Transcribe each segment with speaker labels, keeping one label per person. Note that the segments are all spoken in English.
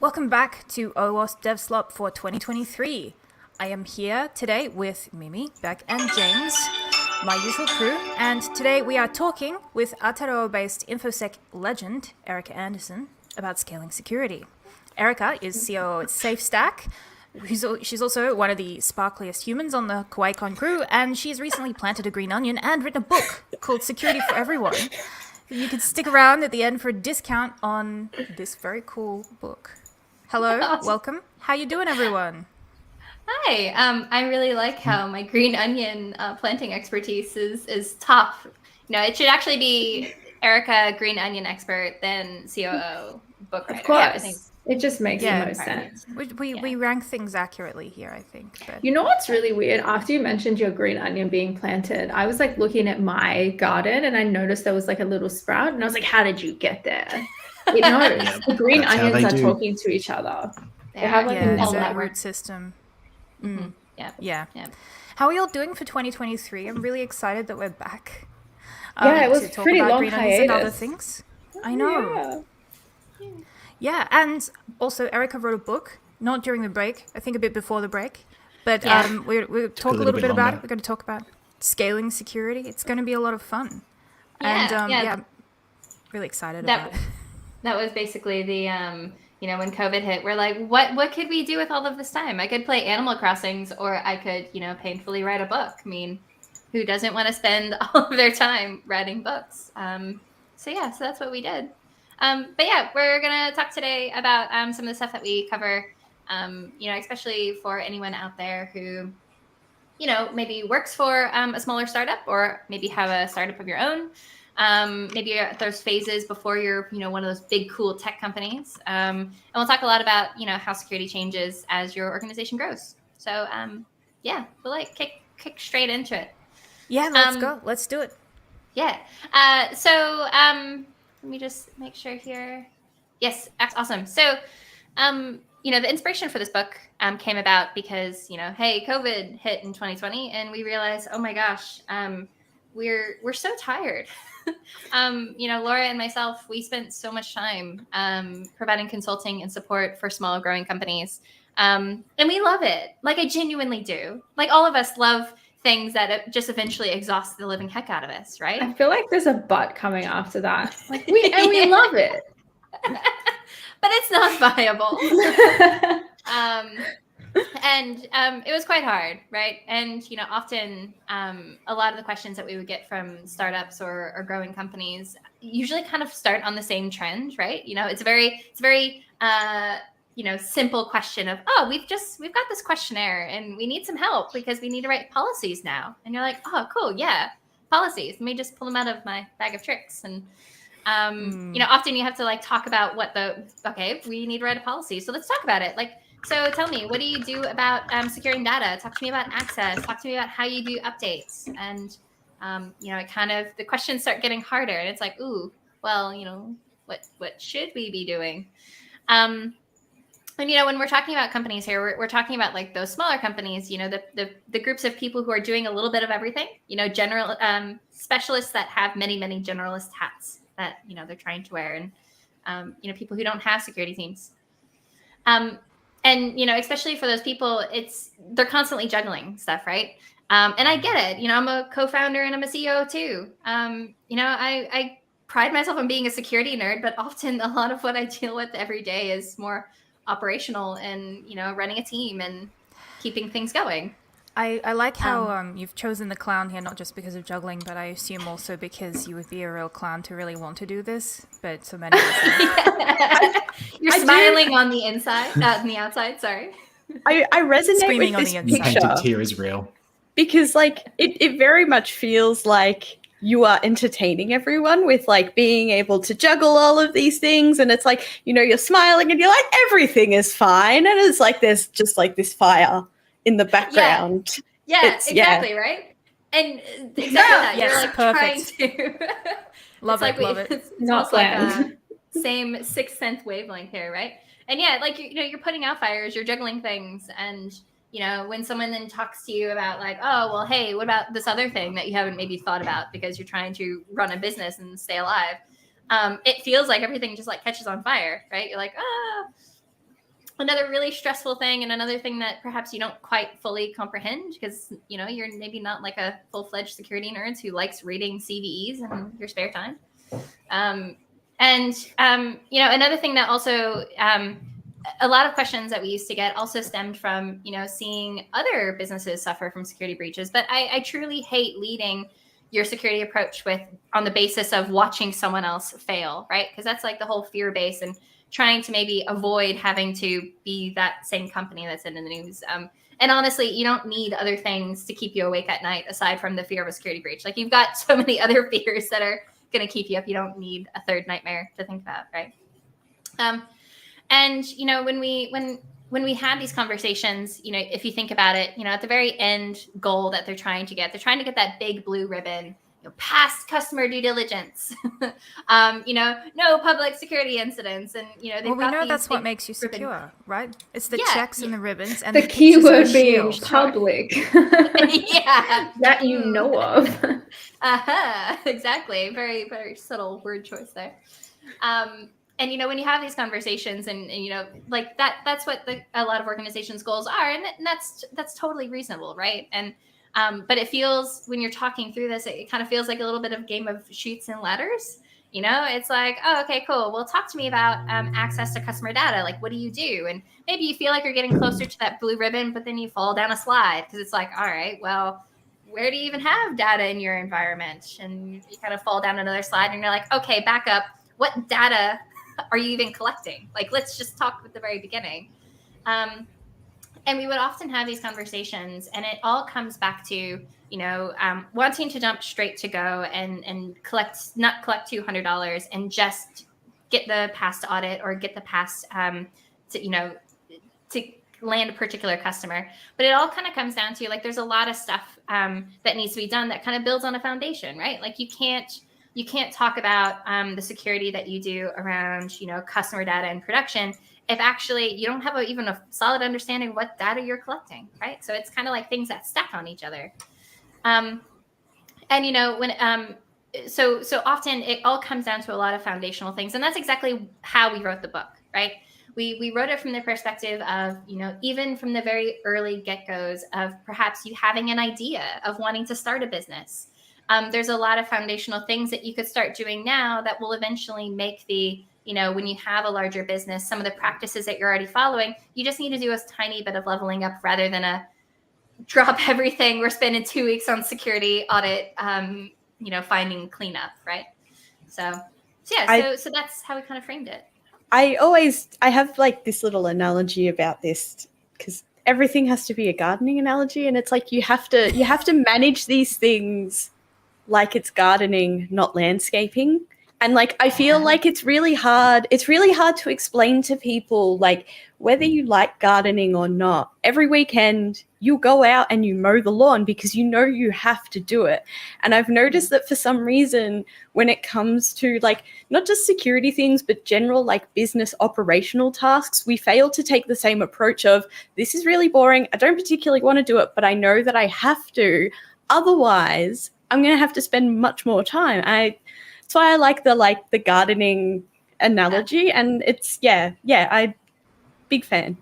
Speaker 1: Welcome back to OWASP DevSlop for 2023. I am here today with Mimi, Beck, and James, my usual crew, and today we are talking with Aotearoa-based InfoSec legend, Erica Anderson, about scaling security. Erica is COO at SafeStack. She's also one of the sparkliest humans on the KawaiiCon crew, and she's recently planted a green onion and written a book called Security for Everyone. You can stick around at the end for a discount on this very cool book. Hello, welcome. How you doing, everyone?
Speaker 2: Hi. I really like how my green onion planting expertise is top. It should actually be Erica, green onion expert, then COO, book writer.
Speaker 3: Of course.
Speaker 2: Yeah, I think
Speaker 3: it just makes the most sense.
Speaker 1: We rank things accurately here, I think. But...
Speaker 3: You know what's really weird? After you mentioned your green onion being planted, I was like looking at my garden and I noticed there was like a little sprout and I was like, how did you get there? It knows.
Speaker 4: Yeah,
Speaker 3: the green onions are
Speaker 4: do.
Speaker 3: talking to each other.
Speaker 2: They
Speaker 3: have like a
Speaker 1: it's a
Speaker 3: network.
Speaker 1: root system.
Speaker 2: Mm-hmm.
Speaker 1: Yeah. How are y'all doing for 2023? I'm really excited that we're back.
Speaker 3: It was
Speaker 1: to talk
Speaker 3: pretty
Speaker 1: about
Speaker 3: long
Speaker 1: green onions and other
Speaker 3: hiatus.
Speaker 1: things. I know. Yeah, and also Erica wrote a book, not during the break, I think a bit before the break. But we'll talk a little bit about it. We're going to talk about scaling security. It's going to be a lot of fun. I'm really excited about it.
Speaker 2: That was basically the, when COVID hit, we're like, what could we do with all of this time? I could play Animal Crossings or I could, painfully write a book. I mean, who doesn't want to spend all of their time writing books? So that's what we did. We're going to talk today about some of the stuff that we cover, especially for anyone out there who, maybe works for a smaller startup or maybe have a startup of your own. Maybe you're at those phases before you're, one of those big, cool tech companies. And we'll talk a lot about, how security changes as your organization grows. So, we'll kick straight into it.
Speaker 1: Yeah, let's go. Let's do it.
Speaker 2: Yeah. Let me just make sure here. Yes, awesome. So, the inspiration for this book came about because, hey, COVID hit in 2020 and we realized, oh my gosh, we're so tired. Laura and myself, we spent so much time providing consulting and support for small growing companies. And we love it. Like I genuinely do. Like all of us love things that just eventually exhaust the living heck out of us, right?
Speaker 3: I feel like there's a but coming after that. Like we love it.
Speaker 2: But it's not viable. And it was quite hard, right? And often a lot of the questions that we would get from startups or growing companies usually kind of start on the same trend, right? It's a very simple question of, oh, we've got this questionnaire and we need some help because we need to write policies now. And you're like, oh, cool, yeah, policies. Let me just pull them out of my bag of tricks. And often you have to like talk about we need to write a policy, so let's talk about it. So tell me, what do you do about securing data? Talk to me about access. Talk to me about how you do updates. And, the questions start getting harder. And it's like, ooh, well, what should we be doing? And, when we're talking about companies here, we're talking about like those smaller companies, the groups of people who are doing a little bit of everything, general specialists that have many, many generalist hats that, they're trying to wear. And, people who don't have security teams. And, especially for those people, they're constantly juggling stuff, right? And I get it. I'm a co-founder and I'm a CEO too. I pride myself on being a security nerd, but often a lot of what I deal with every day is more operational and, running a team and keeping things going.
Speaker 1: I like how you've chosen the clown here, not just because of juggling, but I assume also because you would be a real clown to really want to do this. But so many of us
Speaker 2: You're smiling on the inside, on the outside. Sorry.
Speaker 5: I resonate
Speaker 1: Screaming
Speaker 5: with
Speaker 1: on
Speaker 5: this
Speaker 1: the inside.
Speaker 5: picture
Speaker 4: Painted tear is real.
Speaker 5: because, like, it very much feels like you are entertaining everyone with like being able to juggle all of these things, and it's like you're smiling and you're like everything is fine, and it's like there's just like this fire in the background.
Speaker 2: Yeah, exactly, right? And exactly that.
Speaker 1: Yes,
Speaker 2: you're like
Speaker 1: perfect.
Speaker 2: trying to
Speaker 1: Love it.
Speaker 2: It's
Speaker 3: Not
Speaker 2: almost like
Speaker 3: planned.
Speaker 2: same sixth sense wavelength here, right? And yeah, like you're putting out fires, you're juggling things, and when someone then talks to you about like, oh well, hey, what about this other thing that you haven't maybe thought about because you're trying to run a business and stay alive? It feels like everything just like catches on fire, right? You're like, Another really stressful thing, and another thing that perhaps you don't quite fully comprehend because you're maybe not like a full-fledged security nerd who likes reading CVEs in your spare time. Another thing that also a lot of questions that we used to get also stemmed from seeing other businesses suffer from security breaches. But I truly hate leading your security approach on the basis of watching someone else fail, right? Because that's like the whole fear base and trying to maybe avoid having to be that same company that's in the news. And honestly, you don't need other things to keep you awake at night aside from the fear of a security breach. Like you've got so many other fears that are going to keep you up. You don't need a third nightmare to think about, right? When we had these conversations, if you think about it, at the very end goal that they're trying to get that big blue ribbon, past customer due diligence, no public security incidents. And,
Speaker 1: we know that's what makes you secure, right? It's the checks and the ribbons and
Speaker 3: the keyword being
Speaker 1: shield.
Speaker 3: public.
Speaker 2: Yeah.
Speaker 3: That you know of.
Speaker 2: Exactly. Very, very subtle word choice there. And when you have these conversations and like that's what a lot of organizations' goals are, and that's totally reasonable, right? And but it feels, when you're talking through this, it kind of feels like a little bit of game of chutes and ladders. It's like, oh, okay, cool. Well, talk to me about access to customer data. Like, what do you do? And maybe you feel like you're getting closer to that blue ribbon, but then you fall down a slide because it's like, all right, well, where do you even have data in your environment? And you kind of fall down another slide and you're like, okay, back up. What data are you even collecting? Like, let's just talk at the very beginning. And we would often have these conversations, and it all comes back to, wanting to jump straight to go and not collect $200 and just get the past audit or get the past to land a particular customer. But it all kind of comes down to, like, there's a lot of stuff that needs to be done that kind of builds on a foundation, right? Like you can't talk about the security that you do around, customer data and production if actually you don't have even a solid understanding of what data you're collecting, right? So it's kind of like things that stack on each other. So often it all comes down to a lot of foundational things, and that's exactly how we wrote the book, right? We wrote it from the perspective of, even from the very early get-goes of perhaps you having an idea of wanting to start a business. There's a lot of foundational things that you could start doing now that will eventually make when you have a larger business, some of the practices that you're already following, you just need to do a tiny bit of leveling up rather than a drop everything. We're spending 2 weeks on security audit, finding cleanup, right? So that's how we kind of framed it.
Speaker 5: I have like this little analogy about this because everything has to be a gardening analogy, and it's like you have to manage these things like it's gardening, not landscaping. And like I feel like it's really hard to explain to people, like, whether you like gardening or not, every weekend you go out and you mow the lawn because you have to do it. And I've noticed that for some reason, when it comes to like not just security things but general like business operational tasks, we fail to take the same approach of, this is really boring, I don't particularly want to do it, but I know that I have to, otherwise I'm going to have to spend much more time. That's why I like the gardening analogy, and it's big fan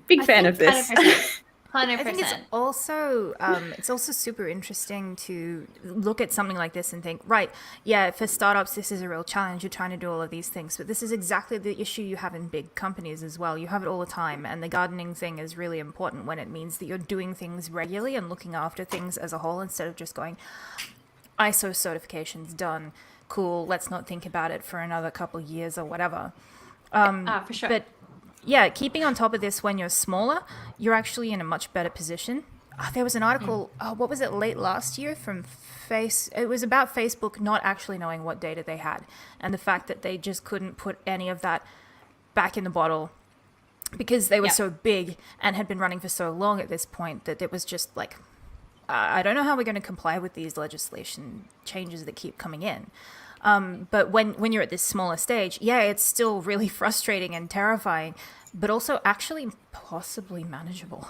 Speaker 5: of this.
Speaker 2: 100%.
Speaker 1: I think it's also super interesting to look at something like this and think, right, yeah, for startups this is a real challenge. You're trying to do all of these things, but this is exactly the issue you have in big companies as well. You have it all the time, and the gardening thing is really important when it means that you're doing things regularly and looking after things as a whole instead of just going, ISO certification's done, cool, let's not think about it for another couple of years or whatever.
Speaker 2: For sure.
Speaker 1: But yeah, keeping on top of this when you're smaller, you're actually in a much better position. There was an article, what was it, late last year from it was about Facebook not actually knowing what data they had, and the fact that they just couldn't put any of that back in the bottle because they were so big and had been running for so long at this point that it was just like, I don't know how we're going to comply with these legislation changes that keep coming in. But when you're at this smaller stage, it's still really frustrating and terrifying, but also actually possibly manageable.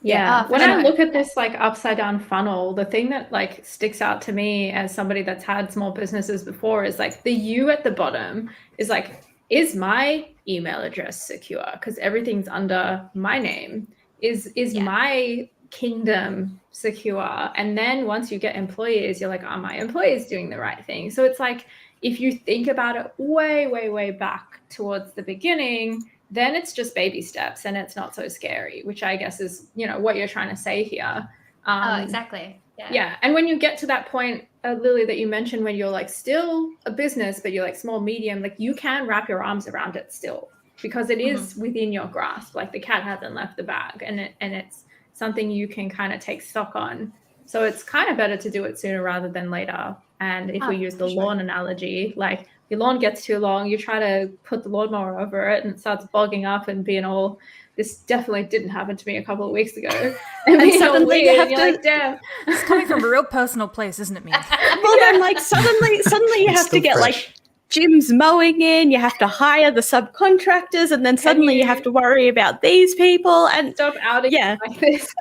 Speaker 3: Yeah. When I look at this like upside down funnel, the thing that like sticks out to me as somebody that's had small businesses before is like the U at the bottom is like, is my email address secure? Because everything's under my name. Is
Speaker 2: Yeah.
Speaker 3: my kingdom secure? And then once you get employees, you're like, are my employees doing the right thing? So it's like, if you think about it way back towards the beginning, then it's just baby steps and it's not so scary, which I guess is, what you're trying to say here.
Speaker 2: Exactly.
Speaker 3: Yeah. And when you get to that point, Lily, that you mentioned, when you're like still a business, but you're like small, medium, like you can wrap your arms around it still, because it is within your grasp. Like the cat hasn't left the bag, and it's something you can kind of take stock on. So it's kind of better to do it sooner rather than later. And if we use the lawn analogy, like your lawn gets too long, you try to put the lawnmower over it and it starts bogging up and being all, this definitely didn't happen to me a couple of weeks ago.
Speaker 5: And suddenly you have to,
Speaker 3: like, damn.
Speaker 1: It's coming from a real personal place, isn't it, me?
Speaker 5: well, then like suddenly you have to get
Speaker 4: fresh.
Speaker 5: like Jim's mowing in, you have to hire the subcontractors, and then suddenly you have to worry about these people, and
Speaker 3: Stop outing like this.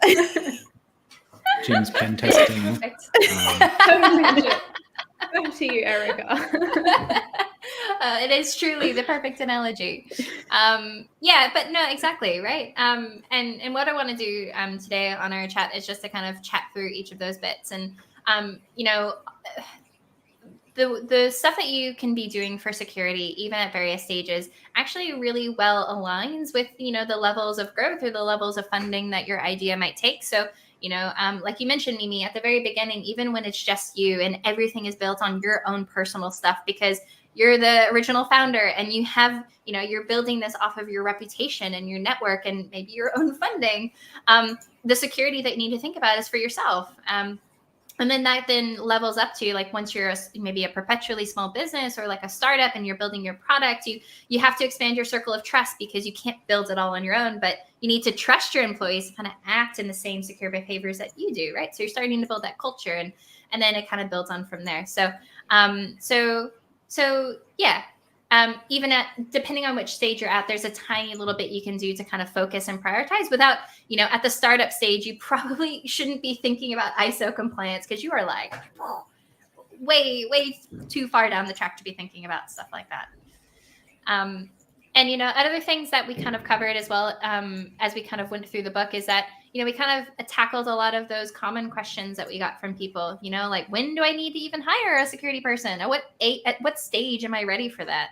Speaker 4: Jim's pen testing.
Speaker 2: Perfect.
Speaker 3: Back to you, Erica.
Speaker 2: It is truly the perfect analogy. Yeah, but no, exactly, right? And what I want to do today on our chat is just to kind of chat through each of those bits. And, the stuff that you can be doing for security, even at various stages, actually really well aligns with, the levels of growth or the levels of funding that your idea might take. So, like you mentioned, Mimi, at the very beginning, even when it's just you and everything is built on your own personal stuff, because you're the original founder and you have, you're building this off of your reputation and your network and maybe your own funding. The security that you need to think about is for yourself. And then that then levels up to, like, once you're maybe a perpetually small business or like a startup and you're building your product, you have to expand your circle of trust, because you can't build it all on your own, but you need to trust your employees to kind of act in the same secure behaviors that you do, right? So you're starting to build that culture, and then it kind of builds on from there. So, yeah. Even depending on which stage you're at, there's a tiny little bit you can do to kind of focus and prioritize without, at the startup stage, you probably shouldn't be thinking about ISO compliance, because you are like way too far down the track to be thinking about stuff like that. And, other things that we kind of covered as well, as we kind of went through the book, is that, we kind of tackled a lot of those common questions that we got from people, like, when do I need to even hire a security person? At what stage am I ready for that?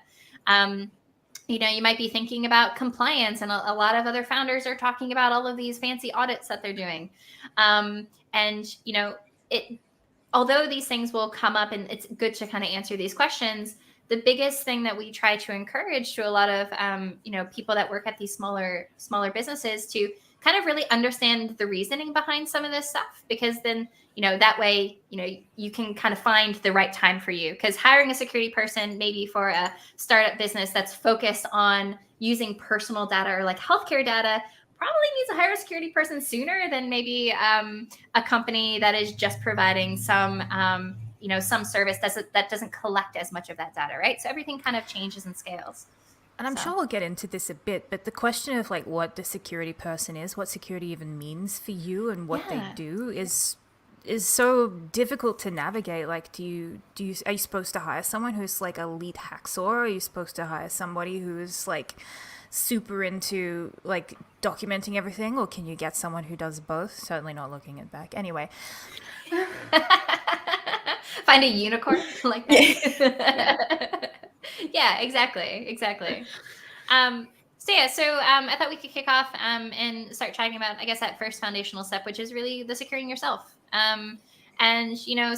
Speaker 2: You might be thinking about compliance, and a lot of other founders are talking about all of these fancy audits that they're doing. Although these things will come up, and it's good to kind of answer these questions, the biggest thing that we try to encourage to a lot of, people that work at these smaller businesses, to kind of really understand the reasoning behind some of this stuff, because then, that way, you can kind of find the right time for you. Because hiring a security person, maybe for a startup business that's focused on using personal data or like healthcare data, probably needs to hire a security person sooner than maybe a company that is just providing some service that doesn't collect as much of that data, right? So everything kind of changes and scales.
Speaker 1: And I'm sure we'll get into this a bit, but the question of like what the security person is, what security even means for you, and what they do is so difficult to navigate. Like, are you supposed to hire someone who's like a lead hacksaw? Or are you supposed to hire somebody who's like super into like documenting everything, or can you get someone who does both? Certainly not looking at back. Anyway.
Speaker 2: Find a unicorn like that. Yeah, exactly. So I thought we could kick off and start chatting about, I guess, that first foundational step, which is really the securing yourself. And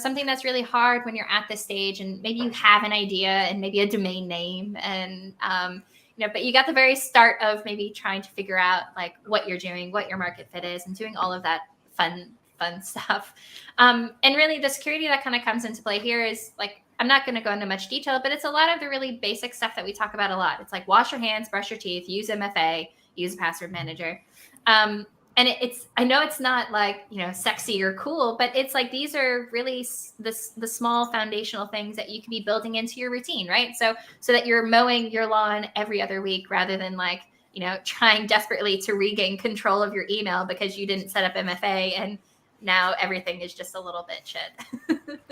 Speaker 2: something that's really hard when you're at this stage, and maybe you have an idea and maybe a domain name, and but you got the very start of maybe trying to figure out like what you're doing, what your market fit is, and doing all of that fun stuff. And really the security that kind of comes into play here is like, I'm not going to go into much detail, but it's a lot of the really basic stuff that we talk about a lot. It's like wash your hands, brush your teeth, use MFA, use a password manager. And I know it's not like, sexy or cool, but it's like, these are really the small foundational things that you can be building into your routine, right? So that you're mowing your lawn every other week, rather than like, trying desperately to regain control of your email because you didn't set up MFA and now everything is just a little bit shit.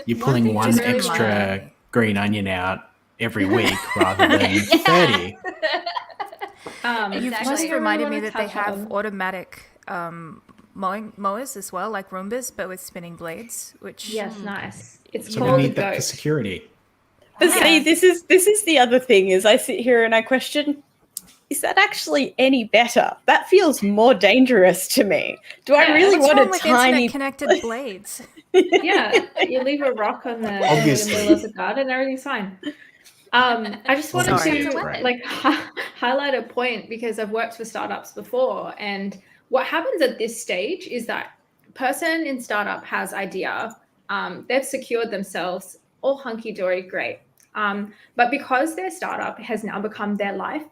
Speaker 4: You're pulling one extra green onion out every week rather than 30.
Speaker 1: You've
Speaker 2: Exactly.
Speaker 1: just
Speaker 3: One thing I
Speaker 1: reminded
Speaker 3: really
Speaker 1: me
Speaker 3: wanna
Speaker 1: that they
Speaker 3: touch
Speaker 1: have
Speaker 3: on-
Speaker 1: automatic mowers as well, like Roombas, but with spinning blades, which
Speaker 3: Yes, nice. It's
Speaker 4: So we
Speaker 3: called the
Speaker 4: need that for
Speaker 3: goat.
Speaker 4: security.
Speaker 5: But
Speaker 1: Yeah.
Speaker 5: see, this is the other thing is I sit here and I question, is that actually any better? That feels more dangerous to me. Do I
Speaker 3: Yeah,
Speaker 5: really
Speaker 1: what's
Speaker 5: want
Speaker 1: wrong
Speaker 5: a
Speaker 1: with
Speaker 5: tiny
Speaker 1: internet-connected blades?
Speaker 3: Yeah, you leave a rock on the
Speaker 4: Obviously.
Speaker 3: middle of the garden, and everything's fine. I just wanted
Speaker 4: Obviously,
Speaker 3: to
Speaker 4: it's
Speaker 2: great.
Speaker 3: like highlight a point because I've worked for startups before, and what happens at this stage is that person in startup has idea, they've secured themselves, all hunky dory, great. But because their startup has now become their life,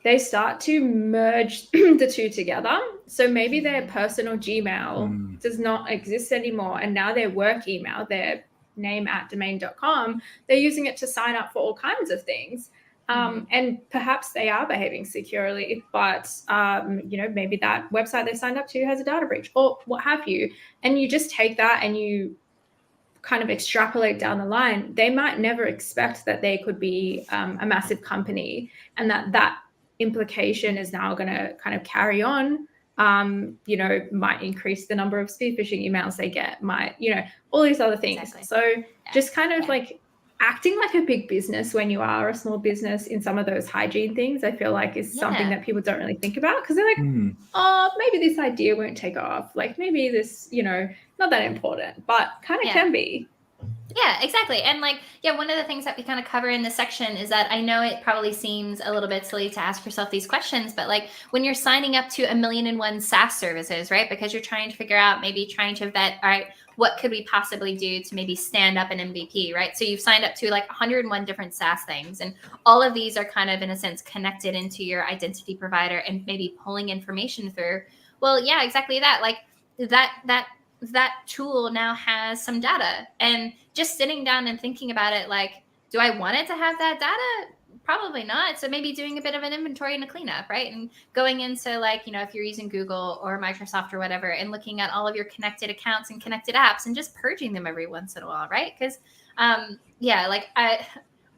Speaker 3: they start to merge the two together. So maybe their personal Gmail does not exist anymore, and now their work email, their name@domain.com, they're using it to sign up for all kinds of things. And perhaps they are behaving securely, but maybe that website they signed up to has a data breach or what have you. And you just take that and you kind of extrapolate down the line. They might never expect that they could be a massive company, and that implication is now going to kind of carry on. Might increase the number of spear phishing emails they get, might, all these other things.
Speaker 2: Exactly.
Speaker 3: So just kind of like acting like a big business when you are a small business in some of those hygiene things, I feel like is something that people don't really think about, because they're like, oh, maybe this idea won't take off. Like maybe this, not that important, but kind of can be.
Speaker 2: Yeah, exactly. And one of the things that we kind of cover in this section is that I know it probably seems a little bit silly to ask yourself these questions, but when you're signing up to 1,000,001 SaaS services, right? Because you're trying to figure out, maybe trying to vet, all right, what could we possibly do to maybe stand up an MVP, right? So you've signed up to 101 different SaaS things, and all of these are kind of, in a sense, connected into your identity provider and maybe pulling information through. Well, yeah, exactly that. That tool now has some data, and just sitting down and thinking about it, do I want it to have that data? Probably not. So maybe doing a bit of an inventory and a cleanup, right? And going into if you're using Google or Microsoft or whatever, and looking at all of your connected accounts and connected apps and just purging them every once in a while, right? Because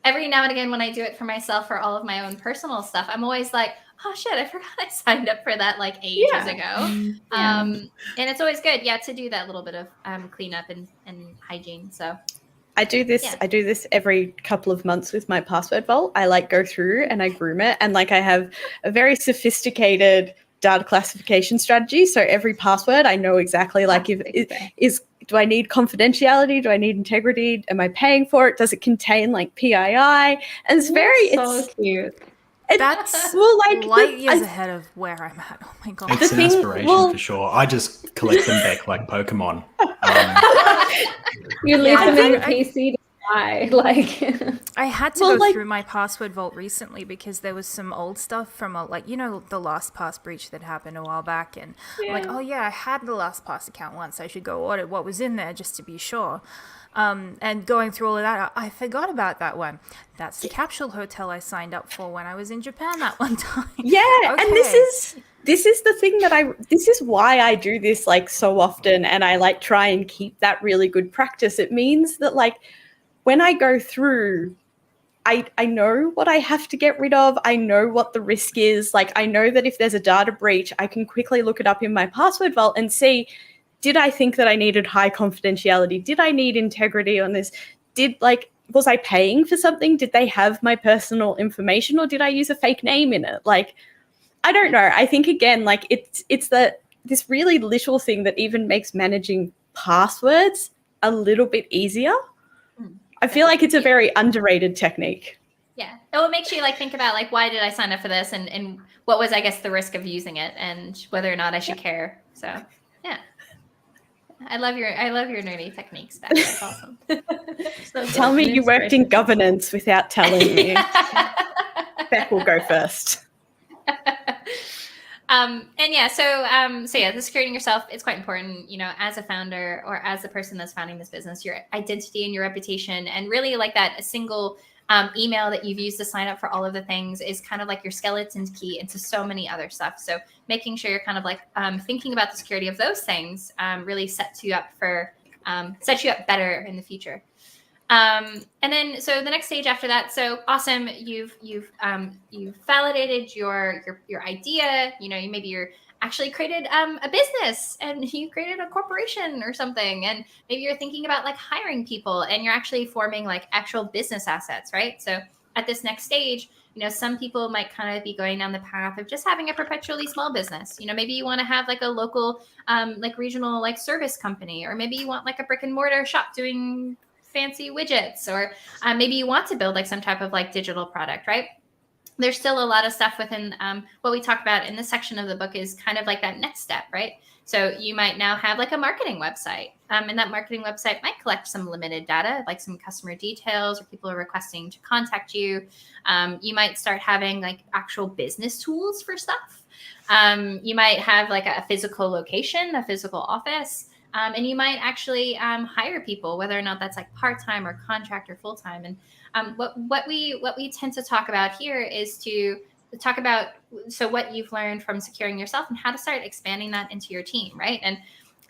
Speaker 2: every now and again when I do it for myself for all of my own personal stuff, I'm always like, oh shit, I forgot I signed up for that ages ago. And it's always good, to do that little bit of cleanup and hygiene. So
Speaker 5: I do this every couple of months with my password vault. I go through and I groom it, and I have a very sophisticated data classification strategy. So every password I know exactly do I need confidentiality? Do I need integrity? Am I paying for it? Does it contain PII? And it's
Speaker 3: Cute.
Speaker 1: That's light years ahead of where I'm at. Oh my god.
Speaker 4: It's an aspiration for sure. I just collect them back like Pokemon.
Speaker 3: You leave them in your PC to die.
Speaker 1: I had to go through my password vault recently because there was some old stuff from the LastPass breach that happened a while back, and I'm like, oh yeah, I had the LastPass account once. I should go audit what was in there just to be sure. And going through all of that, I forgot about that one. That's the capsule hotel I signed up for when I was in Japan that one time.
Speaker 5: Yeah, okay. And this is the thing this is why I do this so often, and I try and keep that really good practice. It means that when I go through, I know what I have to get rid of. I know what the risk is. I know that if there's a data breach, I can quickly look it up in my password vault and see, did I think that I needed high confidentiality? Did I need integrity on this? Was I paying for something? Did they have my personal information, or did I use a fake name in it? I don't know. I think again, it's this really little thing that even makes managing passwords a little bit easier. I feel like it's a very underrated technique.
Speaker 2: Yeah. It makes you think about why did I sign up for this, and what was, I guess, the risk of using it, and whether or not I should care. So yeah. I love your nerdy techniques, Beth. That's awesome.
Speaker 5: Tell me you worked in governance without telling me. Beck will go first.
Speaker 2: The security in yourself, it's quite important, as a founder or as the person that's founding this business, your identity and your reputation, and really a single email that you've used to sign up for all of the things is kind of your skeleton key into so many other stuff. So making sure you're kind of thinking about the security of those things really sets you up better in the future. And then, so the next stage after that, so awesome, you've validated your idea. You know, maybe you're actually created a business and you created a corporation or something, and maybe you're thinking about like hiring people and you're actually forming like actual business assets, right? So at this next stage, you know, some people might kind of be going down the path of just having a perpetually small business. You know, maybe you want to have like a local like regional like service company, or maybe you want like a brick and mortar shop doing fancy widgets, or maybe you want to build like some type of like digital product, right? There's still a lot of stuff within what we talk about in this section of the book is kind of like that next step, right? So you might now have like a marketing website, and that marketing website might collect some limited data, like some customer details, or people are requesting to contact you. You might start having like actual business tools for stuff. You might have like a physical location, a physical office. And you might actually hire people, whether or not that's like part-time or contract or full-time. And what we tend to talk about here is to talk about what you've learned from securing yourself and how to start expanding that into your team, right? And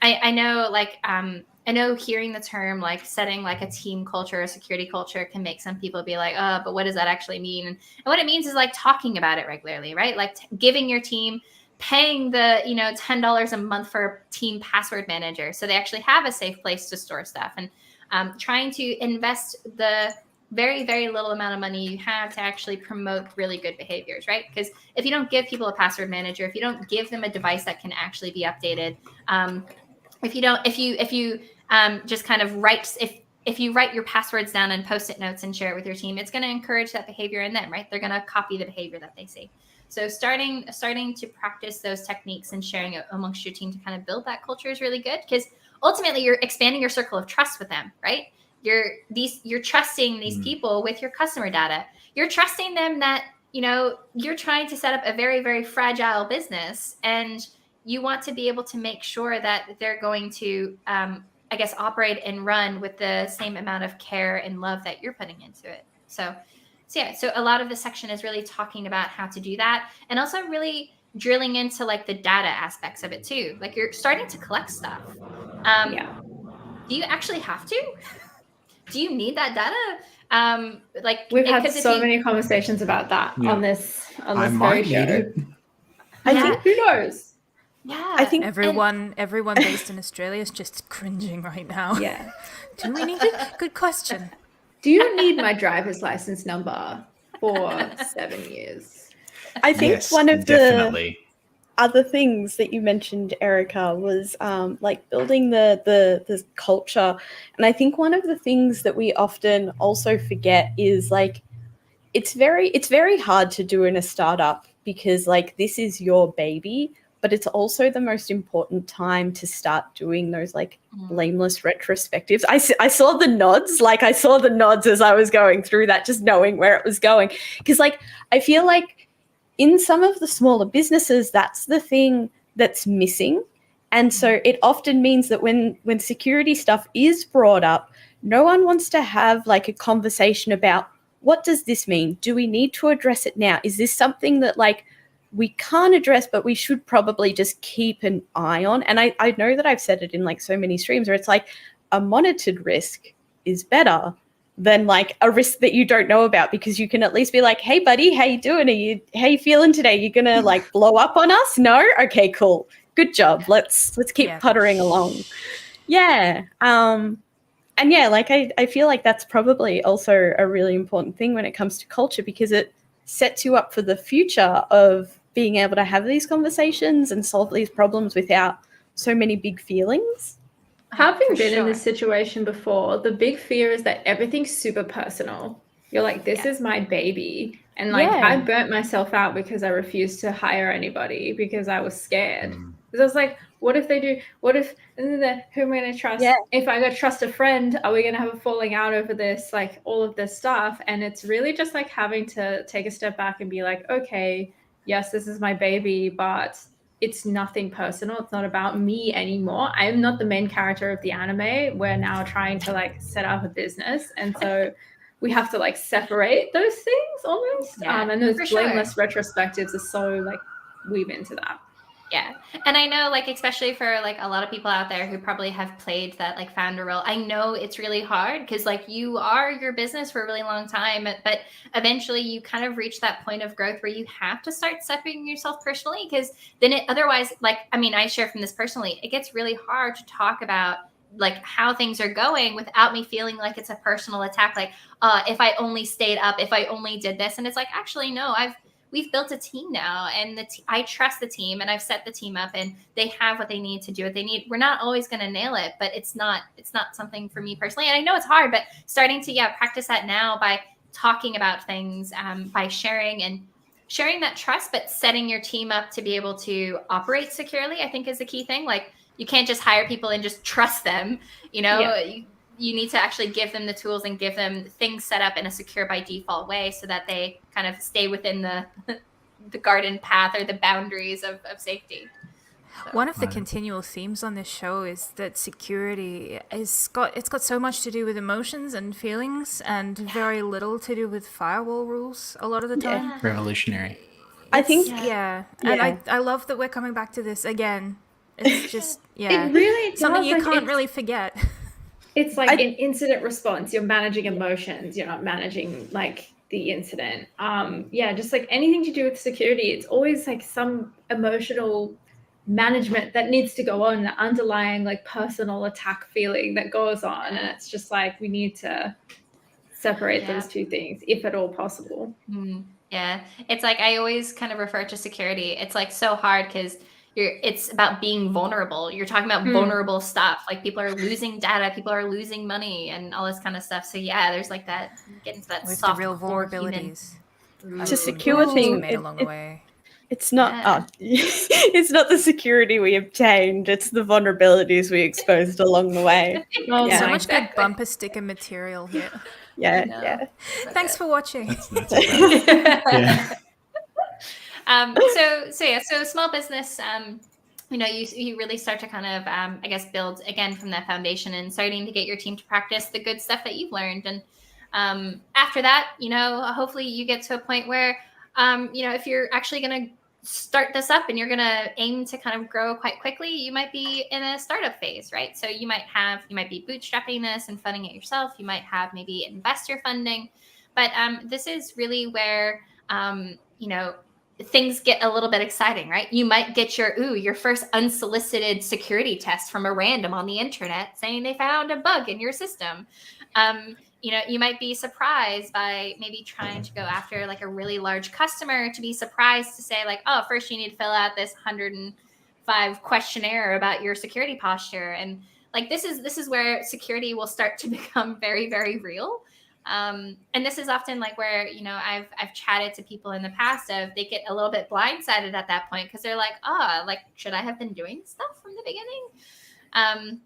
Speaker 2: I know like I know hearing the term like setting like a team culture, a security culture can make some people be like, oh, but what does that actually mean? And what it means is like talking about it regularly, right? Like giving your team, paying the $10 a month for a team password manager so they actually have a safe place to store stuff, and trying to invest the very, very little amount of money you have to actually promote really good behaviors, right? Because if you don't give people a password manager, if you don't give them a device that can actually be updated, if you just kind of if you write your passwords down and post-it notes and share it with your team, it's going to encourage that behavior in them, right? They're going to copy the behavior that they see. So starting to practice those techniques and sharing it amongst your team to kind of build that culture is really good, because ultimately you're expanding your circle of trust with them, right? You're trusting these people with your customer data. You're trusting them that, you're trying to set up a very, very fragile business, and you want to be able to make sure that they're going to, operate and run with the same amount of care and love that you're putting into it. So a lot of this section is really talking about how to do that, and also really drilling into like the data aspects of it too. Like you're starting to collect stuff. Do you actually have to? Do you need that data?
Speaker 3: We've had so many conversations about that on this very show.
Speaker 5: I think,
Speaker 3: who knows?
Speaker 2: Yeah,
Speaker 5: I think
Speaker 1: everyone based in Australia is just cringing right now.
Speaker 3: Yeah.
Speaker 1: Do we need it? Good question.
Speaker 3: Do you need my driver's license number for 7 years?
Speaker 5: I think
Speaker 4: Yes,
Speaker 5: one of
Speaker 4: definitely.
Speaker 5: the other things that you mentioned, Erica, was like building the culture. And I think one of the things that we often also forget is like it's very hard to do in a startup, because like this is your baby, but it's also the most important time to start doing those like blameless retrospectives. I saw the nods, as I was going through that, just knowing where it was going. Because like I feel like in some of the smaller businesses, that's the thing that's missing. And so it often means that when security stuff is brought up, no one wants to have like a conversation about, what does this mean? Do we need to address it now? Is this something that like we can't address, but we should probably just keep an eye on? And I know that I've said it in like so many streams where it's like a monitored risk is better than like a risk that you don't know about, because you can at least be like, hey buddy, how you doing? How you feeling today? You gonna like blow up on us? No? Okay, cool. Good job. Let's keep puttering along. Yeah. And yeah, like I feel like that's probably also a really important thing when it comes to culture, because it sets you up for the future of being able to have these conversations and solve these problems without so many big feelings.
Speaker 3: Having been in this situation before, the big fear is that everything's super personal. You're like, this is my baby. And like, I burnt myself out because I refused to hire anybody because I was scared. Because I was like, what if they do? What if, who am I going to trust?
Speaker 5: Yeah.
Speaker 3: If I go trust a friend, are we going to have a falling out over this, like all of this stuff? And it's really just like having to take a step back and be like, okay, yes, this is my baby, but it's nothing personal. It's not about me anymore. I am not the main character of the anime. We're now trying to like set up a business. And so we have to like separate those things almost. And those blameless retrospectives are so like weave into that.
Speaker 2: Yeah. And I know, like, especially for like a lot of people out there who probably have played that like founder role, I know it's really hard because like you are your business for a really long time, but eventually you kind of reach that point of growth where you have to start separating yourself personally, because then it otherwise, like, I mean, I share from this personally, it gets really hard to talk about like how things are going without me feeling like it's a personal attack. Like, if I only stayed up, if I only did this. And it's like, actually, no, we've built a team now, and I trust the team, and I've set the team up, and they have what they need to do what they need. We're not always going to nail it, but it's not something for me personally. And I know it's hard, but starting to practice that now by talking about things, by sharing that trust, but setting your team up to be able to operate securely, I think is the key thing. Like, you can't just hire people and just trust them, you need to actually give them the tools and give them things set up in a secure by default way so that they kind of stay within the garden path or the boundaries of safety. So.
Speaker 1: One of the continual themes on this show is that security it's got so much to do with emotions and feelings and very little to do with firewall rules a lot of the time.
Speaker 2: Yeah.
Speaker 4: Revolutionary.
Speaker 5: I think,
Speaker 1: And I love that we're coming back to this again. It's just,
Speaker 3: It really
Speaker 1: something
Speaker 3: does,
Speaker 1: you
Speaker 3: like,
Speaker 1: can't really forget.
Speaker 3: It's like an incident response. You're managing emotions. You're not managing like the incident. Just like anything to do with security, it's always like some emotional management that needs to go on, the underlying like personal attack feeling that goes on. And it's just like we need to separate those two things if at all possible.
Speaker 2: Yeah. It's like I always kind of refer to security. It's like so hard because it's about being vulnerable. You're talking about vulnerable stuff. Like, people are losing data, people are losing money, and all this kind of stuff. So there's like that, getting to that
Speaker 1: With
Speaker 2: soft
Speaker 1: the real
Speaker 2: core
Speaker 1: vulnerabilities.
Speaker 5: to secure things,
Speaker 1: made along the way.
Speaker 5: it's not it's not the security we obtained, it's the vulnerabilities we exposed along the way.
Speaker 1: So much good bumper sticker material here.
Speaker 5: Yeah.
Speaker 2: So
Speaker 1: Thanks for watching.
Speaker 4: That's yeah.
Speaker 2: So small business, you really start to kind of, build again from that foundation and starting to get your team to practice the good stuff that you've learned. And after that, hopefully you get to a point where, if you're actually going to start this up and you're going to aim to kind of grow quite quickly, you might be in a startup phase, right? So you might be bootstrapping this and funding it yourself. You might have maybe investor funding, but this is really where, things get a little bit exciting, right? You might get your first unsolicited security test from a random on the internet saying they found a bug in your system. You might be surprised by maybe trying to go after like a really large customer, to be surprised to say like, oh, first you need to fill out this 105 questionnaire about your security posture. And like, this is where security will start to become very, very real. And this is often like where, I've chatted to people in the past of they get a little bit blindsided at that point because they're like, should I have been doing stuff from the beginning?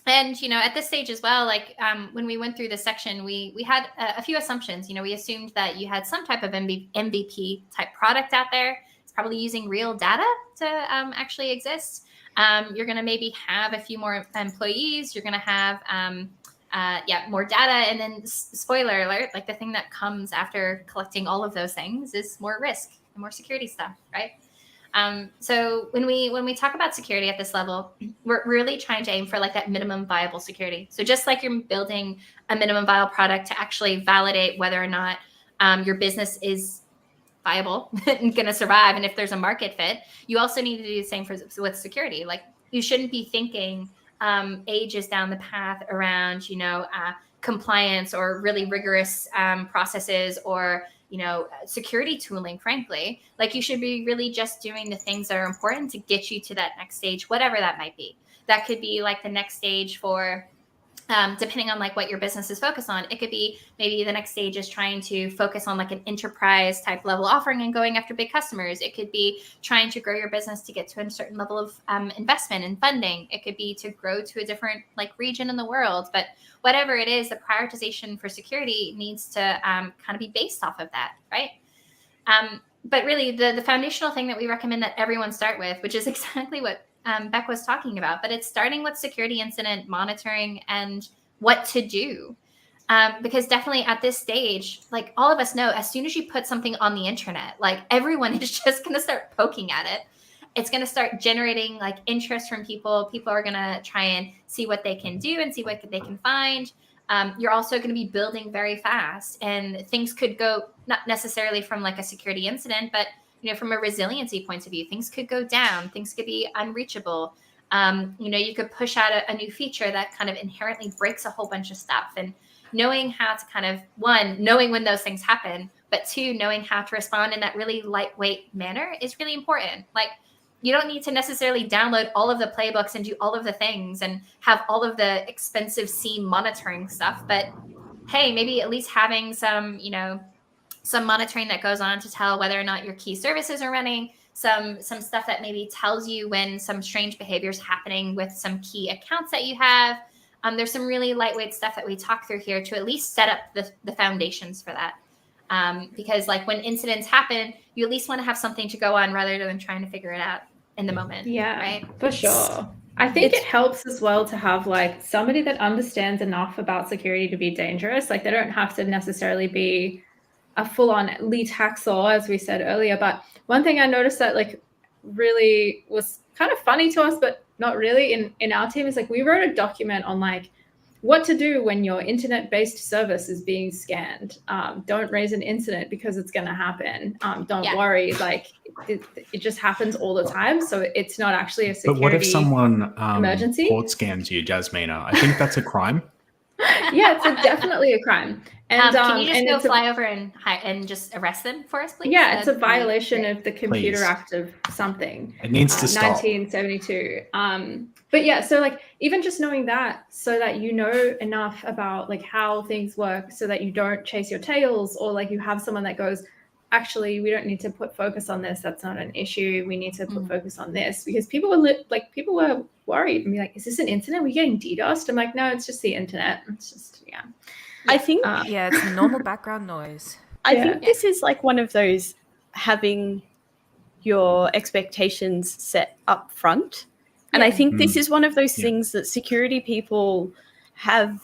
Speaker 2: And, at this stage as well, like when we went through this section, we had a few assumptions. We assumed that you had some type of MVP type product out there. It's probably using real data to actually exist. You're going to maybe have a few more employees. You're going to have more data. And then spoiler alert, like the thing that comes after collecting all of those things is more risk and more security stuff, right? So when we talk about security at this level, we're really trying to aim for like that minimum viable security. So just like you're building a minimum viable product to actually validate whether or not your business is viable and going to survive, and if there's a market fit, you also need to do the same with security. Like, you shouldn't be thinking ages down the path around, compliance or really rigorous processes or, security tooling, frankly. Like, you should be really just doing the things that are important to get you to that next stage, whatever that might be. That could be like the next stage for, depending on like what your business is focused on. It could be maybe the next stage is trying to focus on like an enterprise type level offering and going after big customers. It could be trying to grow your business to get to a certain level of investment and funding. It could be to grow to a different like region in the world. But whatever it is, the prioritization for security needs to kind of be based off of that, right? But really, the foundational thing that we recommend that everyone start with, which is exactly what Beck was talking about, but it's starting with security incident monitoring and what to do. Because definitely at this stage, like all of us know, as soon as you put something on the internet, like everyone is just going to start poking at it. it's going to start generating like interest from people. People are going to try and see what they can do and see what they can find. You're also going to be building very fast, and things could go, not necessarily from like a security incident, but from a resiliency point of view, things could go down, things could be unreachable. You could push out a new feature that kind of inherently breaks a whole bunch of stuff. And knowing how to kind of, one, knowing when those things happen, but two, knowing how to respond in that really lightweight manner is really important. Like, you don't need to necessarily download all of the playbooks and do all of the things and have all of the expensive SIEM monitoring stuff. But hey, maybe at least having some monitoring that goes on to tell whether or not your key services are running, some stuff that maybe tells you when some strange behavior is happening with some key accounts that you have. There's some really lightweight stuff that we talk through here to at least set up the foundations for that. Because like when incidents happen, you at least want to have something to go on rather than trying to figure it out in the moment.
Speaker 3: Yeah,
Speaker 2: right?
Speaker 3: For sure. I think it helps as well to have like somebody that understands enough about security to be dangerous. Like they don't have to necessarily be a full-on elite hacksaw, as we said earlier. But one thing I noticed that like really was kind of funny to us, but not really in our team, is like we wrote a document on like what to do when your internet-based service is being scanned. Don't raise an incident because it's going to happen. Don't worry, like it just happens all the time. So it's not actually a security
Speaker 4: But what if someone
Speaker 3: emergency
Speaker 4: port scans you, Jasmina? I think that's a crime.
Speaker 3: Yeah, it's definitely a crime. And
Speaker 2: can you just
Speaker 3: and
Speaker 2: go
Speaker 3: it's
Speaker 2: fly over and just arrest them for us, please?
Speaker 3: Yeah, it's a violation of the Computer
Speaker 4: Please.
Speaker 3: Act of something.
Speaker 4: It needs to stop.
Speaker 3: 1972. But yeah, so like even just knowing that, so that you know enough about like how things work, so that you don't chase your tails, or like you have someone that goes, actually, we don't need to put focus on this. That's not an issue. We need to put focus on this, because people were worried and be like, is this an internet? Are we getting DDoSed? I'm like, no, it's just the internet. It's just
Speaker 5: I think
Speaker 1: it's normal background noise.
Speaker 5: I think this is like one of those, having your expectations set up front. And I think this is one of those things that security people have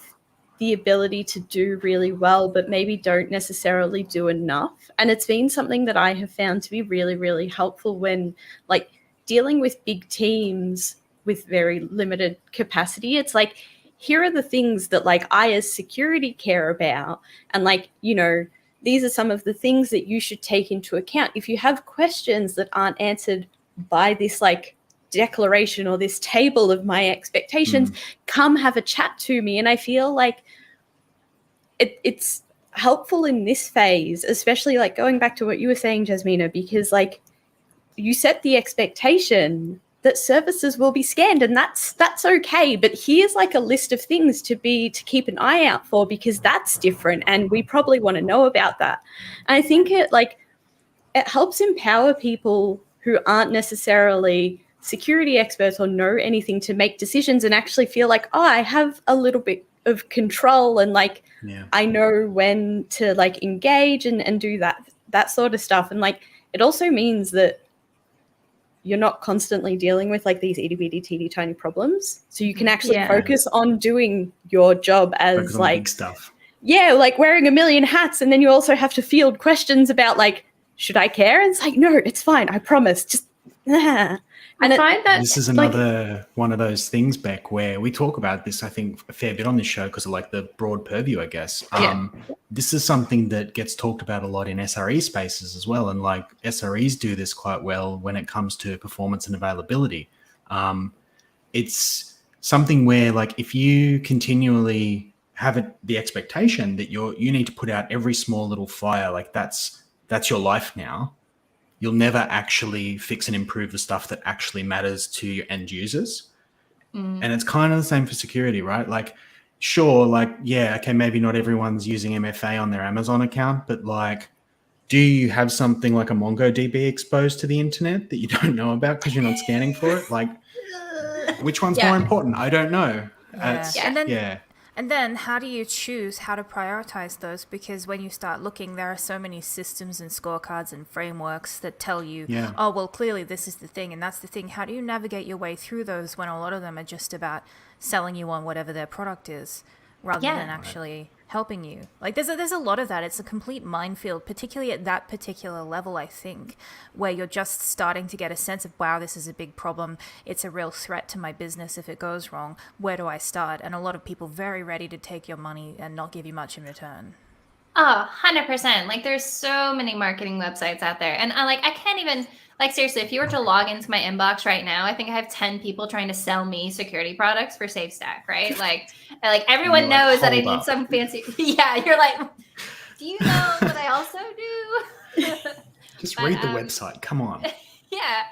Speaker 5: the ability to do really well, but maybe don't necessarily do enough. And it's been something that I have found to be really, really helpful when like dealing with big teams with very limited capacity. It's like, here are the things that like I as security care about. And like, these are some of the things that you should take into account. If you have questions that aren't answered by this like declaration or this table of my expectations, come have a chat to me. And I feel like it's helpful in this phase, especially like going back to what you were saying, Jasmina, because like you set the expectation that services will be scanned, and that's okay. But here's like a list of things to keep an eye out for, because that's different, and we probably want to know about that. And I think it helps empower people who aren't necessarily security experts or know anything to make decisions and actually feel like, oh, I have a little bit of control, and like I know when to like engage and do that sort of stuff. And like it also means that you're not constantly dealing with like these itty bitty teeny tiny problems. So you can actually focus on doing your job as like
Speaker 4: big stuff.
Speaker 5: Yeah, like wearing a million hats, and then you also have to field questions about like, should I care? And it's like, no, it's fine. I promise. Just
Speaker 3: And I find that
Speaker 4: this is another one of those things, Beck, where we talk about this, I think, a fair bit on this show because of like the broad purview, I guess. This is something that gets talked about a lot in SRE spaces as well. And like SREs do this quite well when it comes to performance and availability. It's something where like if you continually have the expectation that you need to put out every small little fire, like that's your life now, you'll never actually fix and improve the stuff that actually matters to your end users. And it's kind of the same for security, right? Like, sure, like, yeah, okay, maybe not everyone's using MFA on their Amazon account, but like, do you have something like a MongoDB exposed to the internet that you don't know about because you're not scanning for it? Like, which one's more important? I don't know.
Speaker 1: And then how do you choose how to prioritize those? Because when you start looking, there are so many systems and scorecards and frameworks that tell you, oh, well, clearly this is the thing and that's the thing. How do you navigate your way through those when a lot of them are just about selling you on whatever their product is rather than actually helping you. Like there's a lot of that. It's a complete minefield, particularly at that particular level, I think, where you're just starting to get a sense of, wow, this is a big problem. It's a real threat to my business if it goes wrong. Where do I start? And a lot of people very ready to take your money and not give you much in return.
Speaker 2: Oh, 100%. Like there's so many marketing websites out there. And I can't even, like, seriously, if you were to log into my inbox right now, I think I have 10 people trying to sell me security products for SafeStack, right? Like everyone
Speaker 4: You're like,
Speaker 2: knows that I
Speaker 4: "Hold
Speaker 2: need
Speaker 4: up."
Speaker 2: some fancy. Yeah, you're like, do you know what I also do?
Speaker 4: Just
Speaker 2: But,
Speaker 4: read the website. Come on.
Speaker 2: yeah.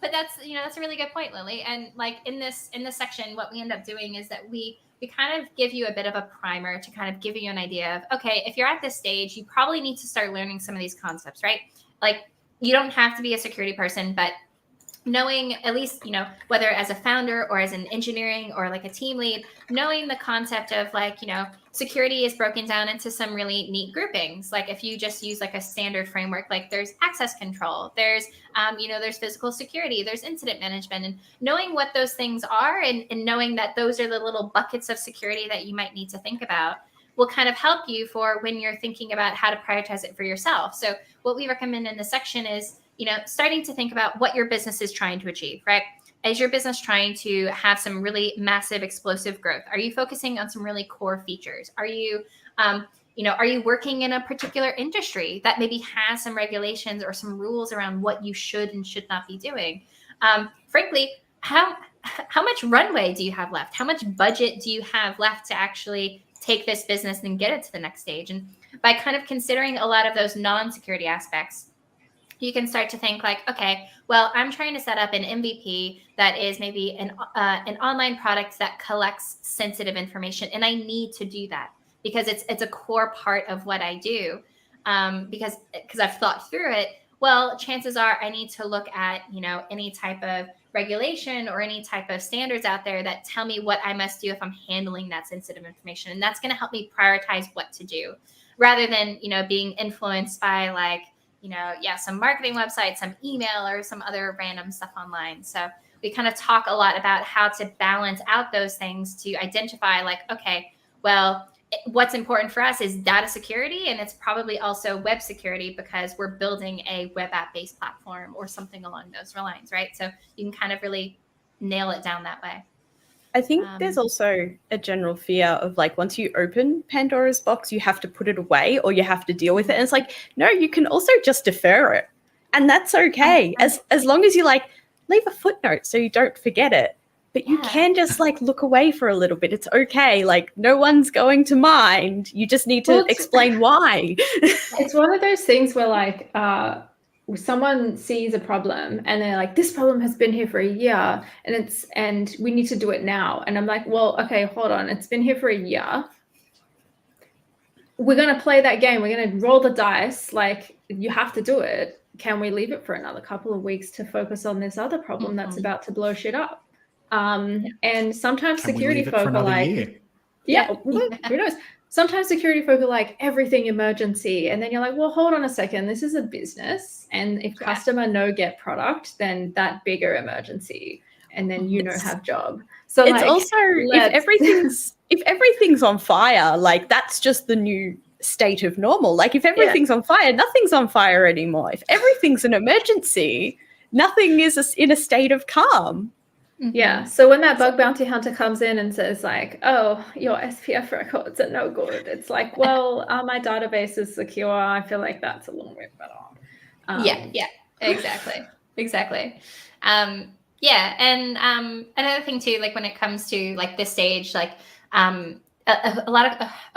Speaker 2: But that's a really good point, Lily. And like in this section, what we end up doing is that we kind of give you a bit of a primer to kind of give you an idea of, okay, if you're at this stage, you probably need to start learning some of these concepts, right? Like you don't have to be a security person, but knowing at least, whether as a founder or as an engineering or like a team lead, knowing the concept of like, security is broken down into some really neat groupings. Like if you just use like a standard framework, like there's access control, there's, there's physical security, there's incident management, and knowing what those things are and knowing that those are the little buckets of security that you might need to think about will kind of help you for when you're thinking about how to prioritize it for yourself. So what we recommend in this section is, starting to think about what your business is trying to achieve, right? Is your business trying to have some really massive explosive growth? Are you focusing on some really core features? Are you, are you working in a particular industry that maybe has some regulations or some rules around what you should and should not be doing? Frankly, how much runway do you have left? How much budget do you have left to actually take this business and get it to the next stage? And by kind of considering a lot of those non-security aspects, you can start to think like, okay, well, I'm trying to set up an MVP that is maybe an online product that collects sensitive information, and I need to do that because it's a core part of what I do. Because I've thought through it. Well, chances are I need to look at any type of regulation or any type of standards out there that tell me what I must do if I'm handling that sensitive information, and that's going to help me prioritize what to do, rather than being influenced by like some marketing website, some email, or some other random stuff online. So we kind of talk a lot about how to balance out those things to identify like, okay, well, what's important for us is data security, and it's probably also web security because we're building a web app based platform or something along those lines, right? So you can kind of really nail it down that way.
Speaker 5: I think there's also a general fear of like, once you open Pandora's box, you have to put it away or you have to deal with it. And it's like, no, you can also just defer it. And that's okay. As long as you like leave a footnote so you don't forget it. But you can just like look away for a little bit. It's okay. Like no one's going to mind. You just need to explain why.
Speaker 3: It's one of those things where like someone sees a problem and they're like, this problem has been here for a year and we need to do it now. And I'm like, well, okay, hold on. It's been here for a year. We're going to play that game. We're going to roll the dice. Like you have to do it. Can we leave it for another couple of weeks to focus on this other problem that's about to blow shit up? And sometimes security folk are like, who knows? Sometimes security folk are like, everything emergency. And then you're like, well, hold on a second. This is a business. And if customer no get product, then that bigger emergency. And then have job. So
Speaker 5: it's
Speaker 3: like,
Speaker 5: also if everything's on fire, like that's just the new state of normal. Like if everything's on fire, nothing's on fire anymore. If everything's an emergency, nothing is in a state of calm.
Speaker 3: Yeah. So when that bug bounty hunter comes in and says like, oh, your SPF records are no good, it's like, well, my database is secure. I feel like that's a little bit better.
Speaker 2: Exactly. And another thing too, like when it comes to like this stage, like a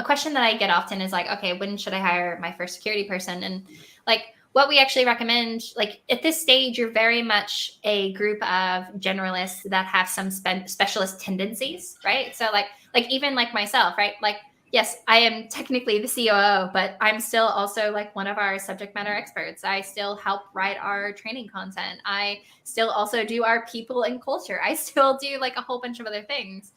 Speaker 2: question that I get often is like, okay, when should I hire my first security person? And like what we actually recommend, like at this stage, you're very much a group of generalists that have some specialist tendencies, right? So like even like myself, right? Like, yes, I am technically the COO, but I'm still also like one of our subject matter experts. I still help write our training content. I still also do our people and culture. I still do like a whole bunch of other things.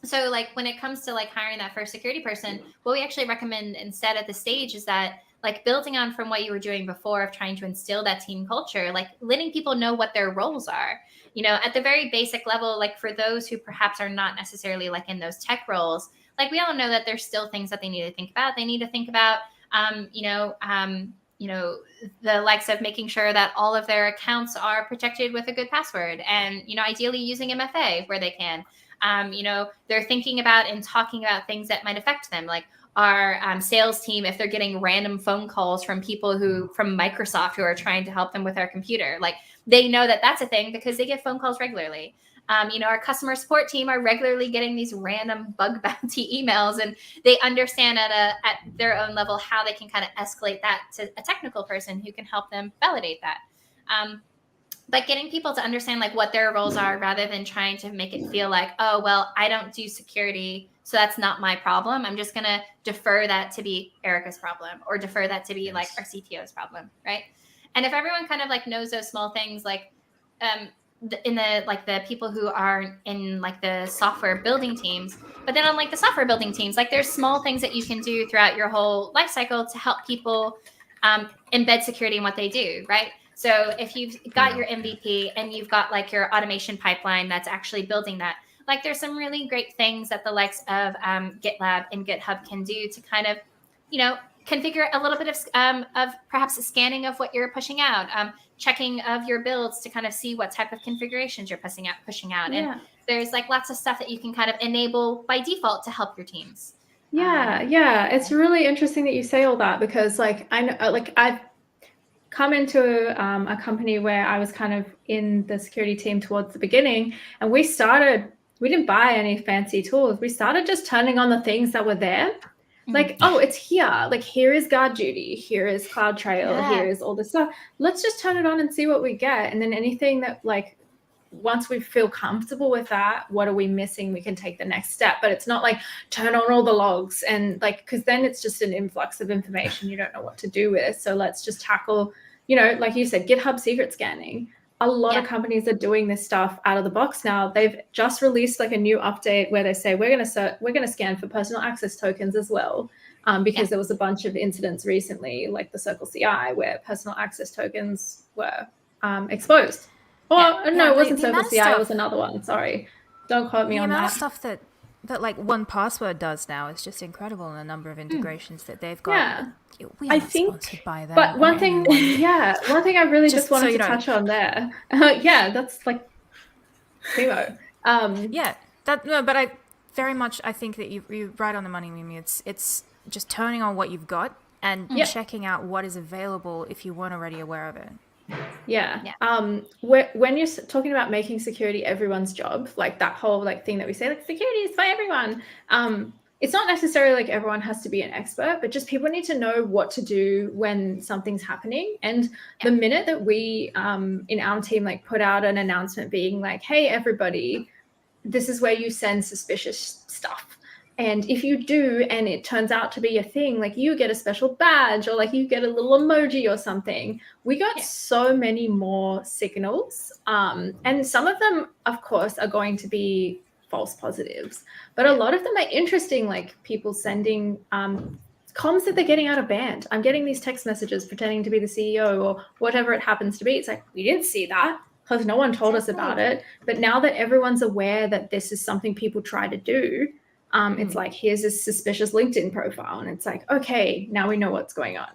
Speaker 2: So like when it comes to like hiring that first security person, what we actually recommend instead at the stage is that like building on from what you were doing before of trying to instill that team culture, like letting people know what their roles are, you know, at the very basic level, like for those who perhaps are not necessarily like in those tech roles, like we all know that there's still things that they need to think about. They need to think about, you know, the likes of making sure that all of their accounts are protected with a good password, and, you know, ideally using MFA where they can. You know, they're thinking about and talking about things that might affect them, like our sales team, if they're getting random phone calls from people from Microsoft who are trying to help them with their computer, like they know that that's a thing because they get phone calls regularly. You know, our customer support team are regularly getting these random bug bounty emails, and they understand at their own level how they can kind of escalate that to a technical person who can help them validate that. But getting people to understand like what their roles are, rather than trying to make it feel like, oh, well, I don't do security, so that's not my problem. I'm just going to defer that to be Erica's problem, or defer that to be like our CTO's problem, right? And if everyone kind of like knows those small things, like in the like the people who are in like the software building teams, but then on like the software building teams, like there's small things that you can do throughout your whole life cycle to help people embed security in what they do, right? So if you've got your MVP and you've got like your automation pipeline that's actually building that, like there's some really great things that the likes of GitLab and GitHub can do to kind of, you know, configure a little bit of perhaps a scanning of what you're pushing out, checking of your builds to kind of see what type of configurations you're pushing out.
Speaker 3: Yeah.
Speaker 2: And there's like lots of stuff that you can kind of enable by default to help your teams.
Speaker 3: Yeah. It's really interesting that you say all that, because like I know, like I've come into a company where I was kind of in the security team towards the beginning, and we didn't buy any fancy tools. We started just turning on the things that were there. Like, oh, it's here. Like, here is Guard Duty. Here is CloudTrail. Here is all this stuff. Let's just turn it on and see what we get. And then anything that, like, once we feel comfortable with that, what are we missing? We can take the next step. But it's not like turn on all the logs and like, because then it's just an influx of information you don't know what to do with. So let's just tackle, you know, like you said, GitHub secret scanning. A lot of companies are doing this stuff out of the box now. They've just released like a new update where they say we're going to scan for personal access tokens as well, because there was a bunch of incidents recently, like the Circle CI, where personal access tokens were exposed. Or no, it wasn't Circle CI. It was another one. Sorry, don't quote me on that.
Speaker 1: The amount of stuff that like 1Password does now is just incredible, and the number of integrations that they've got.
Speaker 3: Yeah.
Speaker 1: We are sponsored by them.
Speaker 3: But one thing I really just wanted to touch on there. That's like primo.
Speaker 1: But I very much, I think that you're right on the money, Mimi. It's just turning on what you've got and checking out what is available if you weren't already aware of it.
Speaker 3: When you're talking about making security everyone's job, like that whole like thing that we say, like security is for everyone. It's not necessarily like everyone has to be an expert, but just people need to know what to do when something's happening. And the minute that we in our team like put out an announcement being like, hey, everybody, this is where you send suspicious stuff. And if you do, and it turns out to be a thing, like you get a special badge or like you get a little emoji or something. We got so many more signals. And some of them, of course, are going to be false positives, but a lot of them are interesting, like people sending comms that they're getting out of band. I'm getting these text messages pretending to be the CEO or whatever it happens to be. It's like, we didn't see that because no one told us about it. But now that everyone's aware that this is something people try to do, it's like, here's this suspicious LinkedIn profile. And it's like, okay, now we know what's going on.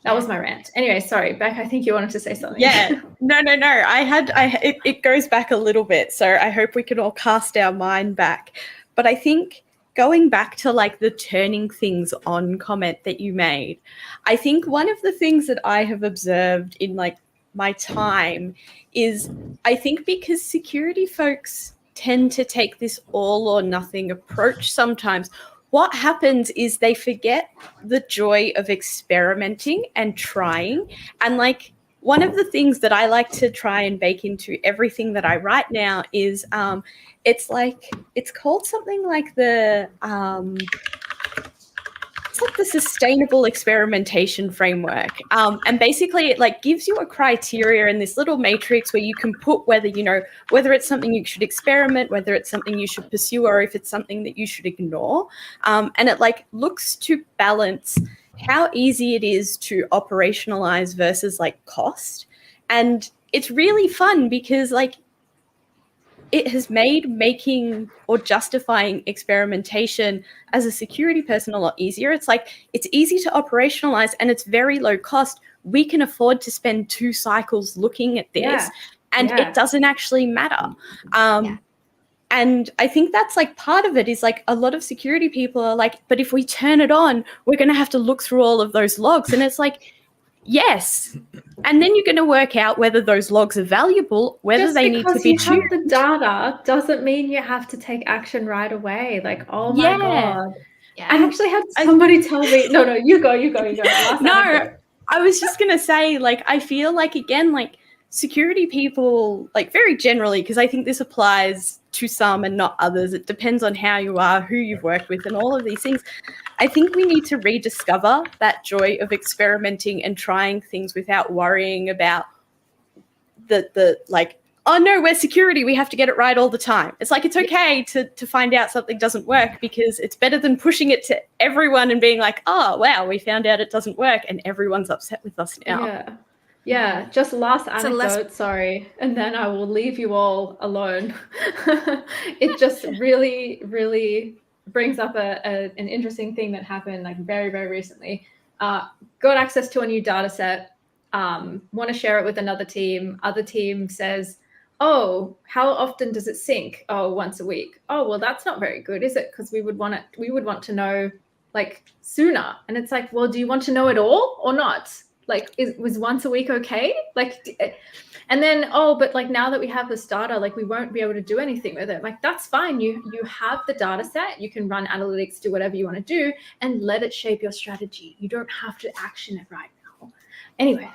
Speaker 3: That was my rant. Anyway, sorry, Beck, I think you wanted to say something.
Speaker 5: Yeah, no. It goes back a little bit. So I hope we can all cast our mind back. But I think going back to like the turning things on comment that you made, I think one of the things that I have observed in like my time is, I think because security folks tend to take this all or nothing approach sometimes, what happens is they forget the joy of experimenting and trying. And like one of the things that I like to try and bake into everything that I write now is it's called something like it's like the sustainable experimentation framework. And basically it like gives you a criteria in this little matrix where you can put whether it's something you should experiment, whether it's something you should pursue, or if it's something that you should ignore. And it like looks to balance how easy it is to operationalize versus like cost. And it's really fun because like it has made making or justifying experimentation as a security person a lot easier. It's like it's easy to operationalize and it's very low cost. We can afford to spend 2 cycles looking at this and it doesn't actually matter. And I think that's like part of it is like a lot of security people are like, but if we turn it on, we're going to have to look through all of those logs. And it's like, yes. And then you're going to work out whether those logs are valuable, whether
Speaker 3: Just
Speaker 5: they need to
Speaker 3: because
Speaker 5: be
Speaker 3: you have
Speaker 5: tuned.
Speaker 3: the data doesn't mean you have to take action right away. Like, oh my God.
Speaker 2: Yeah.
Speaker 3: I actually had somebody tell me, no, you go. Last
Speaker 5: No,
Speaker 3: anecdote.
Speaker 5: I was just going to say, like, I feel like, again, like security people, like very generally, because I think this applies to some and not others. It depends on how you are, who you've worked with, and all of these things. I think we need to rediscover that joy of experimenting and trying things without worrying about the like, oh no, we're security, we have to get it right all the time. It's like, it's okay to find out something doesn't work because it's better than pushing it to everyone and being like, oh wow, we found out it doesn't work and everyone's upset with us now.
Speaker 3: Yeah, just last anecdote,
Speaker 1: less-
Speaker 3: sorry, and then I will leave you all alone. It just really, really brings up an interesting thing that happened like very, very recently. Got access to a new data set, want to share it with another team. Other team says, oh, how often does it sync? Oh, once a week. Oh, well, that's not very good, is it? Because we would want to know like sooner. And it's like, well, do you want to know it all or not? Like, was once a week okay? Like, and then, oh, but like now that we have this data, like we won't be able to do anything with it. Like, that's fine. You have the data set. You can run analytics, do whatever you want to do, and let it shape your strategy. You don't have to action it right now. Anyway.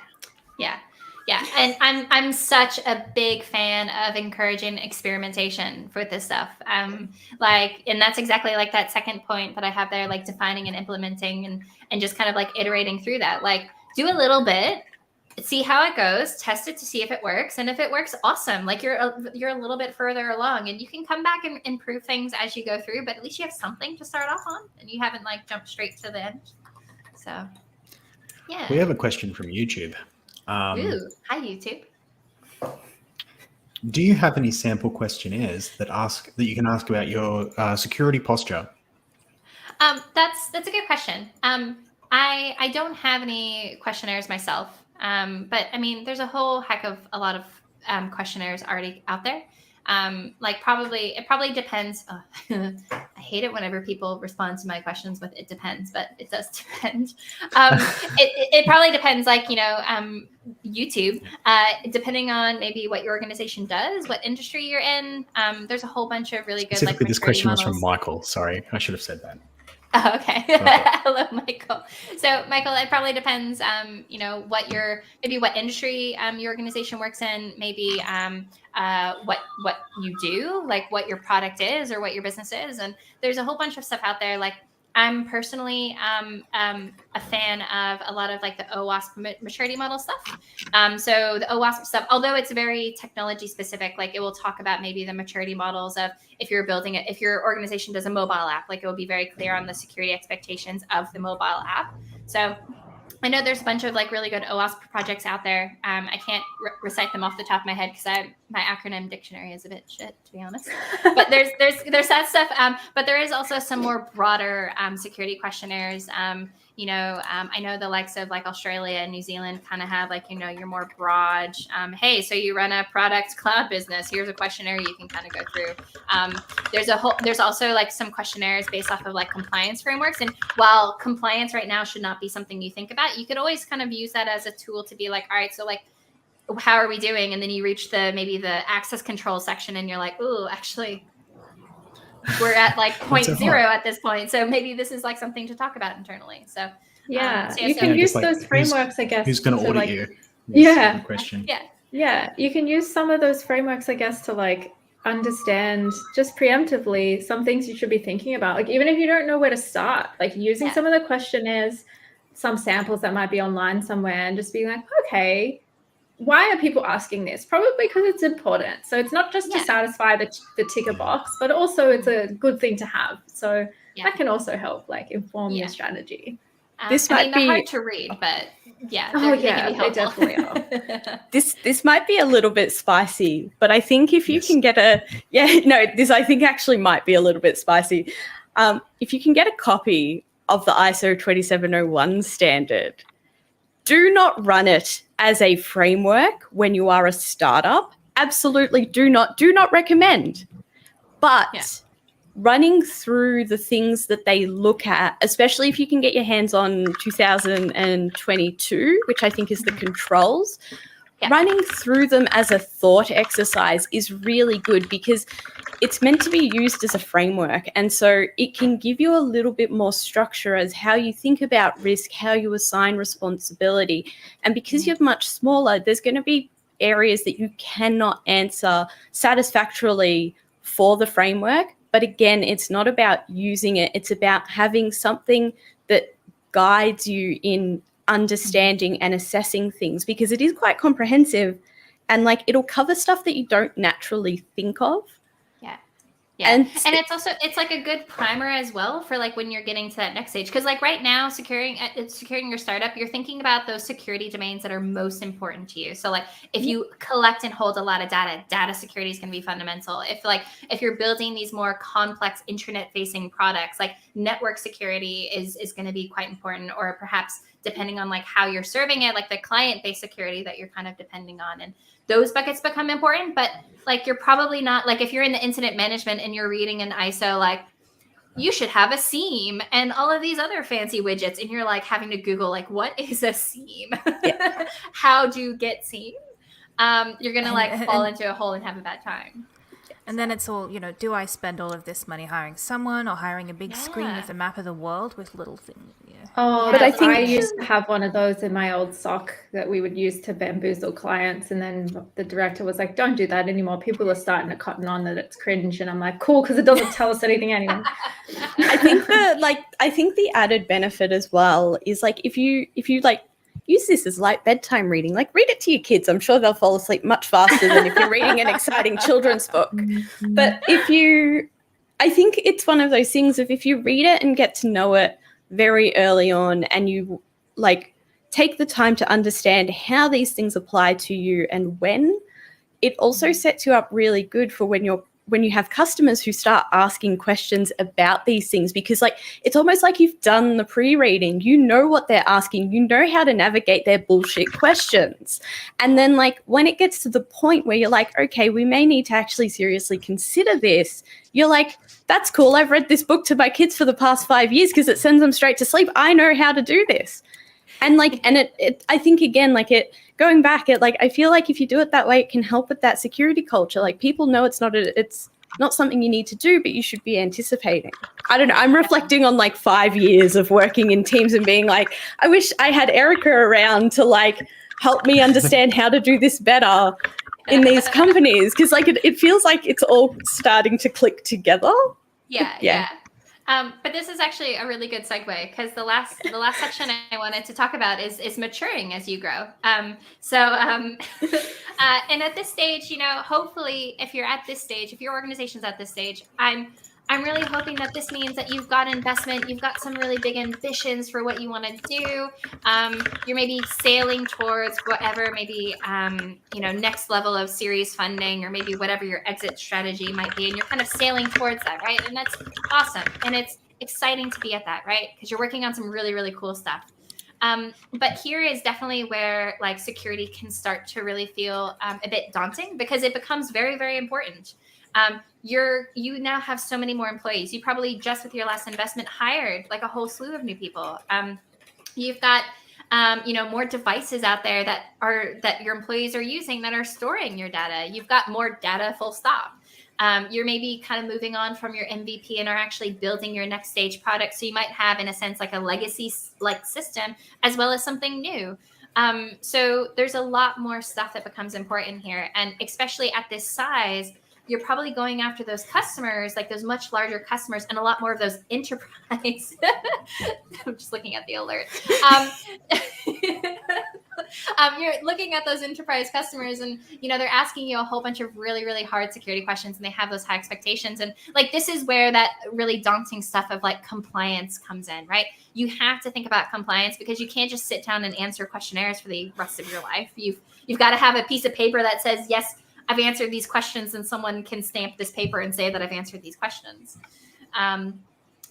Speaker 2: Yeah, and I'm such a big fan of encouraging experimentation with this stuff. Like, and that's exactly like that second point that I have there, like defining and implementing and just kind of like iterating through that. Like, do a little bit, see how it goes, test it to see if it works, and if it works, awesome. Like you're a little bit further along, and you can come back and improve things as you go through. But at least you have something to start off on, and you haven't like jumped straight to the end. So, yeah.
Speaker 4: We have a question from YouTube.
Speaker 2: Ooh, hi YouTube.
Speaker 4: Do you have any sample questionnaires that you can ask about your security posture?
Speaker 2: That's a good question. I don't have any questionnaires myself, but I mean, there's a whole heck of a lot of questionnaires already out there. Like it probably depends. I hate it whenever people respond to my questions with "it depends," but it does depend. It probably depends, like YouTube, depending on maybe what your organization does, what industry you're in. There's a whole bunch of really good
Speaker 4: Specifically,
Speaker 2: like
Speaker 4: this question was
Speaker 2: models.
Speaker 4: from Michael. Sorry, I should have said that.
Speaker 2: Oh, okay. Hello, Michael. So, Michael, it probably depends, what what industry your organization works in, maybe what you do, like what your product is or what your business is. And there's a whole bunch of stuff out there. Like, I'm personally a fan of a lot of like the OWASP maturity model stuff. So the OWASP stuff, although it's very technology specific, like it will talk about maybe the maturity models of if you're building it, if your organization does a mobile app, like it will be very clear on the security expectations of the mobile app. So I know there's a bunch of like really good OWASP projects out there. I can't recite them off the top of my head because my acronym dictionary is a bit shit, to be honest. But there's that stuff. But there is also some more broader security questionnaires. I know the likes of like Australia and New Zealand kind of have like, your more broad, hey, so you run a product cloud business, here's a questionnaire you can kind of go through. There's also like some questionnaires based off of like compliance frameworks. And while compliance right now should not be something you think about, you could always kind of use that as a tool to be like, all right, so like, how are we doing? And then you reach maybe the access control section and you're like, ooh, actually, we're at like 0.0 at this point. So maybe this is like something to talk about internally. So
Speaker 3: you can use those frameworks, I guess.
Speaker 4: Who's going to audit you?
Speaker 3: Yeah.
Speaker 4: Question.
Speaker 3: Yeah. You can use some of those frameworks, I guess, to like understand just preemptively some things you should be thinking about. Like, even if you don't know where to start, like using some of the questionnaires, some samples that might be online somewhere, and just being like, okay, why are people asking this? Probably because it's important. So it's not just to satisfy the ticker box, but also it's a good thing to have. So that can also help like inform your strategy.
Speaker 5: This
Speaker 2: I
Speaker 5: might
Speaker 2: mean, they're
Speaker 5: be
Speaker 2: hard to read, but yeah,
Speaker 3: Oh,
Speaker 2: they
Speaker 3: yeah,
Speaker 2: can be
Speaker 3: they
Speaker 2: helpful.
Speaker 3: definitely are.
Speaker 5: this might be a little bit spicy, but I think if you
Speaker 4: Yes.
Speaker 5: can get this I think actually might be a little bit spicy. If you can get a copy of the ISO 27001 standard, do not run it as a framework when you are a startup. Absolutely do not recommend. But
Speaker 2: Yeah.
Speaker 5: running through the things that they look at, especially if you can get your hands on 2022, which I think is the controls,
Speaker 2: Yeah.
Speaker 5: running through them as a thought exercise is really good because it's meant to be used as a framework. And so it can give you a little bit more structure as how you think about risk, how you assign responsibility. And because you're much smaller, there's going to be areas that you cannot answer satisfactorily for the framework. But again, it's not about using it. It's about having something that guides you in understanding and assessing things, because it is quite comprehensive and like it'll cover stuff that you don't naturally think of.
Speaker 2: Yeah.
Speaker 5: And
Speaker 2: it's like a good primer as well for like when you're getting to that next stage. Because like right now, securing your startup, you're thinking about those security domains that are most important to you. So like if you collect and hold a lot of data security is going to be fundamental. If you're building these more complex internet facing products, like network security is going to be quite important, or perhaps depending on like how you're serving it, like the client based security that you're kind of depending on. And those buckets become important, but like you're probably not, like if you're in the incident management and you're reading an ISO, like you should have a seam and all of these other fancy widgets, and you're like having to Google like, what is a seam?
Speaker 5: Yeah.
Speaker 2: How do you get seam? You're gonna like fall into a hole and have a bad time.
Speaker 1: And then it's all, do I spend all of this money hiring someone or hiring a big screen
Speaker 2: Yeah.
Speaker 1: with a map of the world with little things? Yeah.
Speaker 3: Oh,
Speaker 2: But
Speaker 3: but
Speaker 2: I
Speaker 3: I
Speaker 2: think-
Speaker 3: used to have one of those in my old SOC that we would use to bamboozle clients, and then the director was like, "Don't do that anymore. People are starting to cotton on that it's cringe." And I'm like, "Cool," because it doesn't tell us anything anyway.
Speaker 5: I think the added benefit as well is like if you like use this as light bedtime reading, like read it to your kids. I'm sure they'll fall asleep much faster than if you're reading an exciting children's book. But I think it's one of those things of if you read it and get to know it very early on, and you like take the time to understand how these things apply to you and when, it also sets you up really good for when you have customers who start asking questions about these things, because like it's almost like you've done the pre-reading, you know what they're asking, you know how to navigate their bullshit questions. And then like when it gets to the point where you're like, okay, we may need to actually seriously consider this, you're like, that's cool, I've read this book to my kids for the past 5 years because it sends them straight to sleep. I know how to do this. And like, and it I think again, like going back, I feel like if you do it that way, it can help with that security culture. Like people know it's not something you need to do, but you should be anticipating. I don't know. I'm reflecting on like 5 years of working in teams and being like, I wish I had Erica around to like help me understand how to do this better in these companies. Because like it feels like it's all starting to click together.
Speaker 2: Yeah. But this is actually a really good segue, because the last section I wanted to talk about is maturing as you grow. And at this stage, hopefully if you're at this stage, if your organization's at this stage, I'm really hoping that this means that you've got investment, you've got some really big ambitions for what you want to do. You're maybe sailing towards whatever, maybe, next level of series funding, or maybe whatever your exit strategy might be. And you're kind of sailing towards that, right? And that's awesome. And it's exciting to be at that, right? Because you're working on some really, really cool stuff. But here is definitely where like security can start to really feel a bit daunting, because it becomes very, very important. You now have so many more employees. You probably just with your last investment hired like a whole slew of new people. You've got more devices out there that your employees are using that are storing your data. You've got more data, full stop. You're maybe kind of moving on from your MVP and are actually building your next stage product. So you might have, in a sense, like a legacy like system as well as something new. So there's a lot more stuff that becomes important here, and especially at this size, you're probably going after those customers, like those much larger customers, and a lot more of those enterprise. I'm just looking at the alert. You're looking at those enterprise customers and, they're asking you a whole bunch of really, really hard security questions and they have those high expectations. And like, this is where that really daunting stuff of like compliance comes in, right? You have to think about compliance because you can't just sit down and answer questionnaires for the rest of your life. You've got to have a piece of paper that says, yes, I've answered these questions, and someone can stamp this paper and say that I've answered these questions.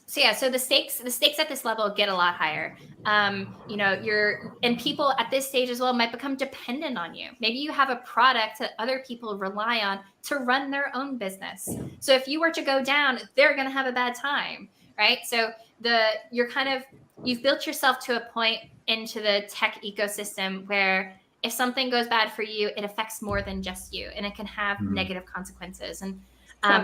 Speaker 2: So the stakes at this level get a lot higher. And people at this stage as well might become dependent on you. Maybe you have a product that other people rely on to run their own business. So if you were to go down, they're going to have a bad time, right? So you've built yourself to a point into the tech ecosystem where if something goes bad for you, it affects more than just you, and it can have negative consequences. And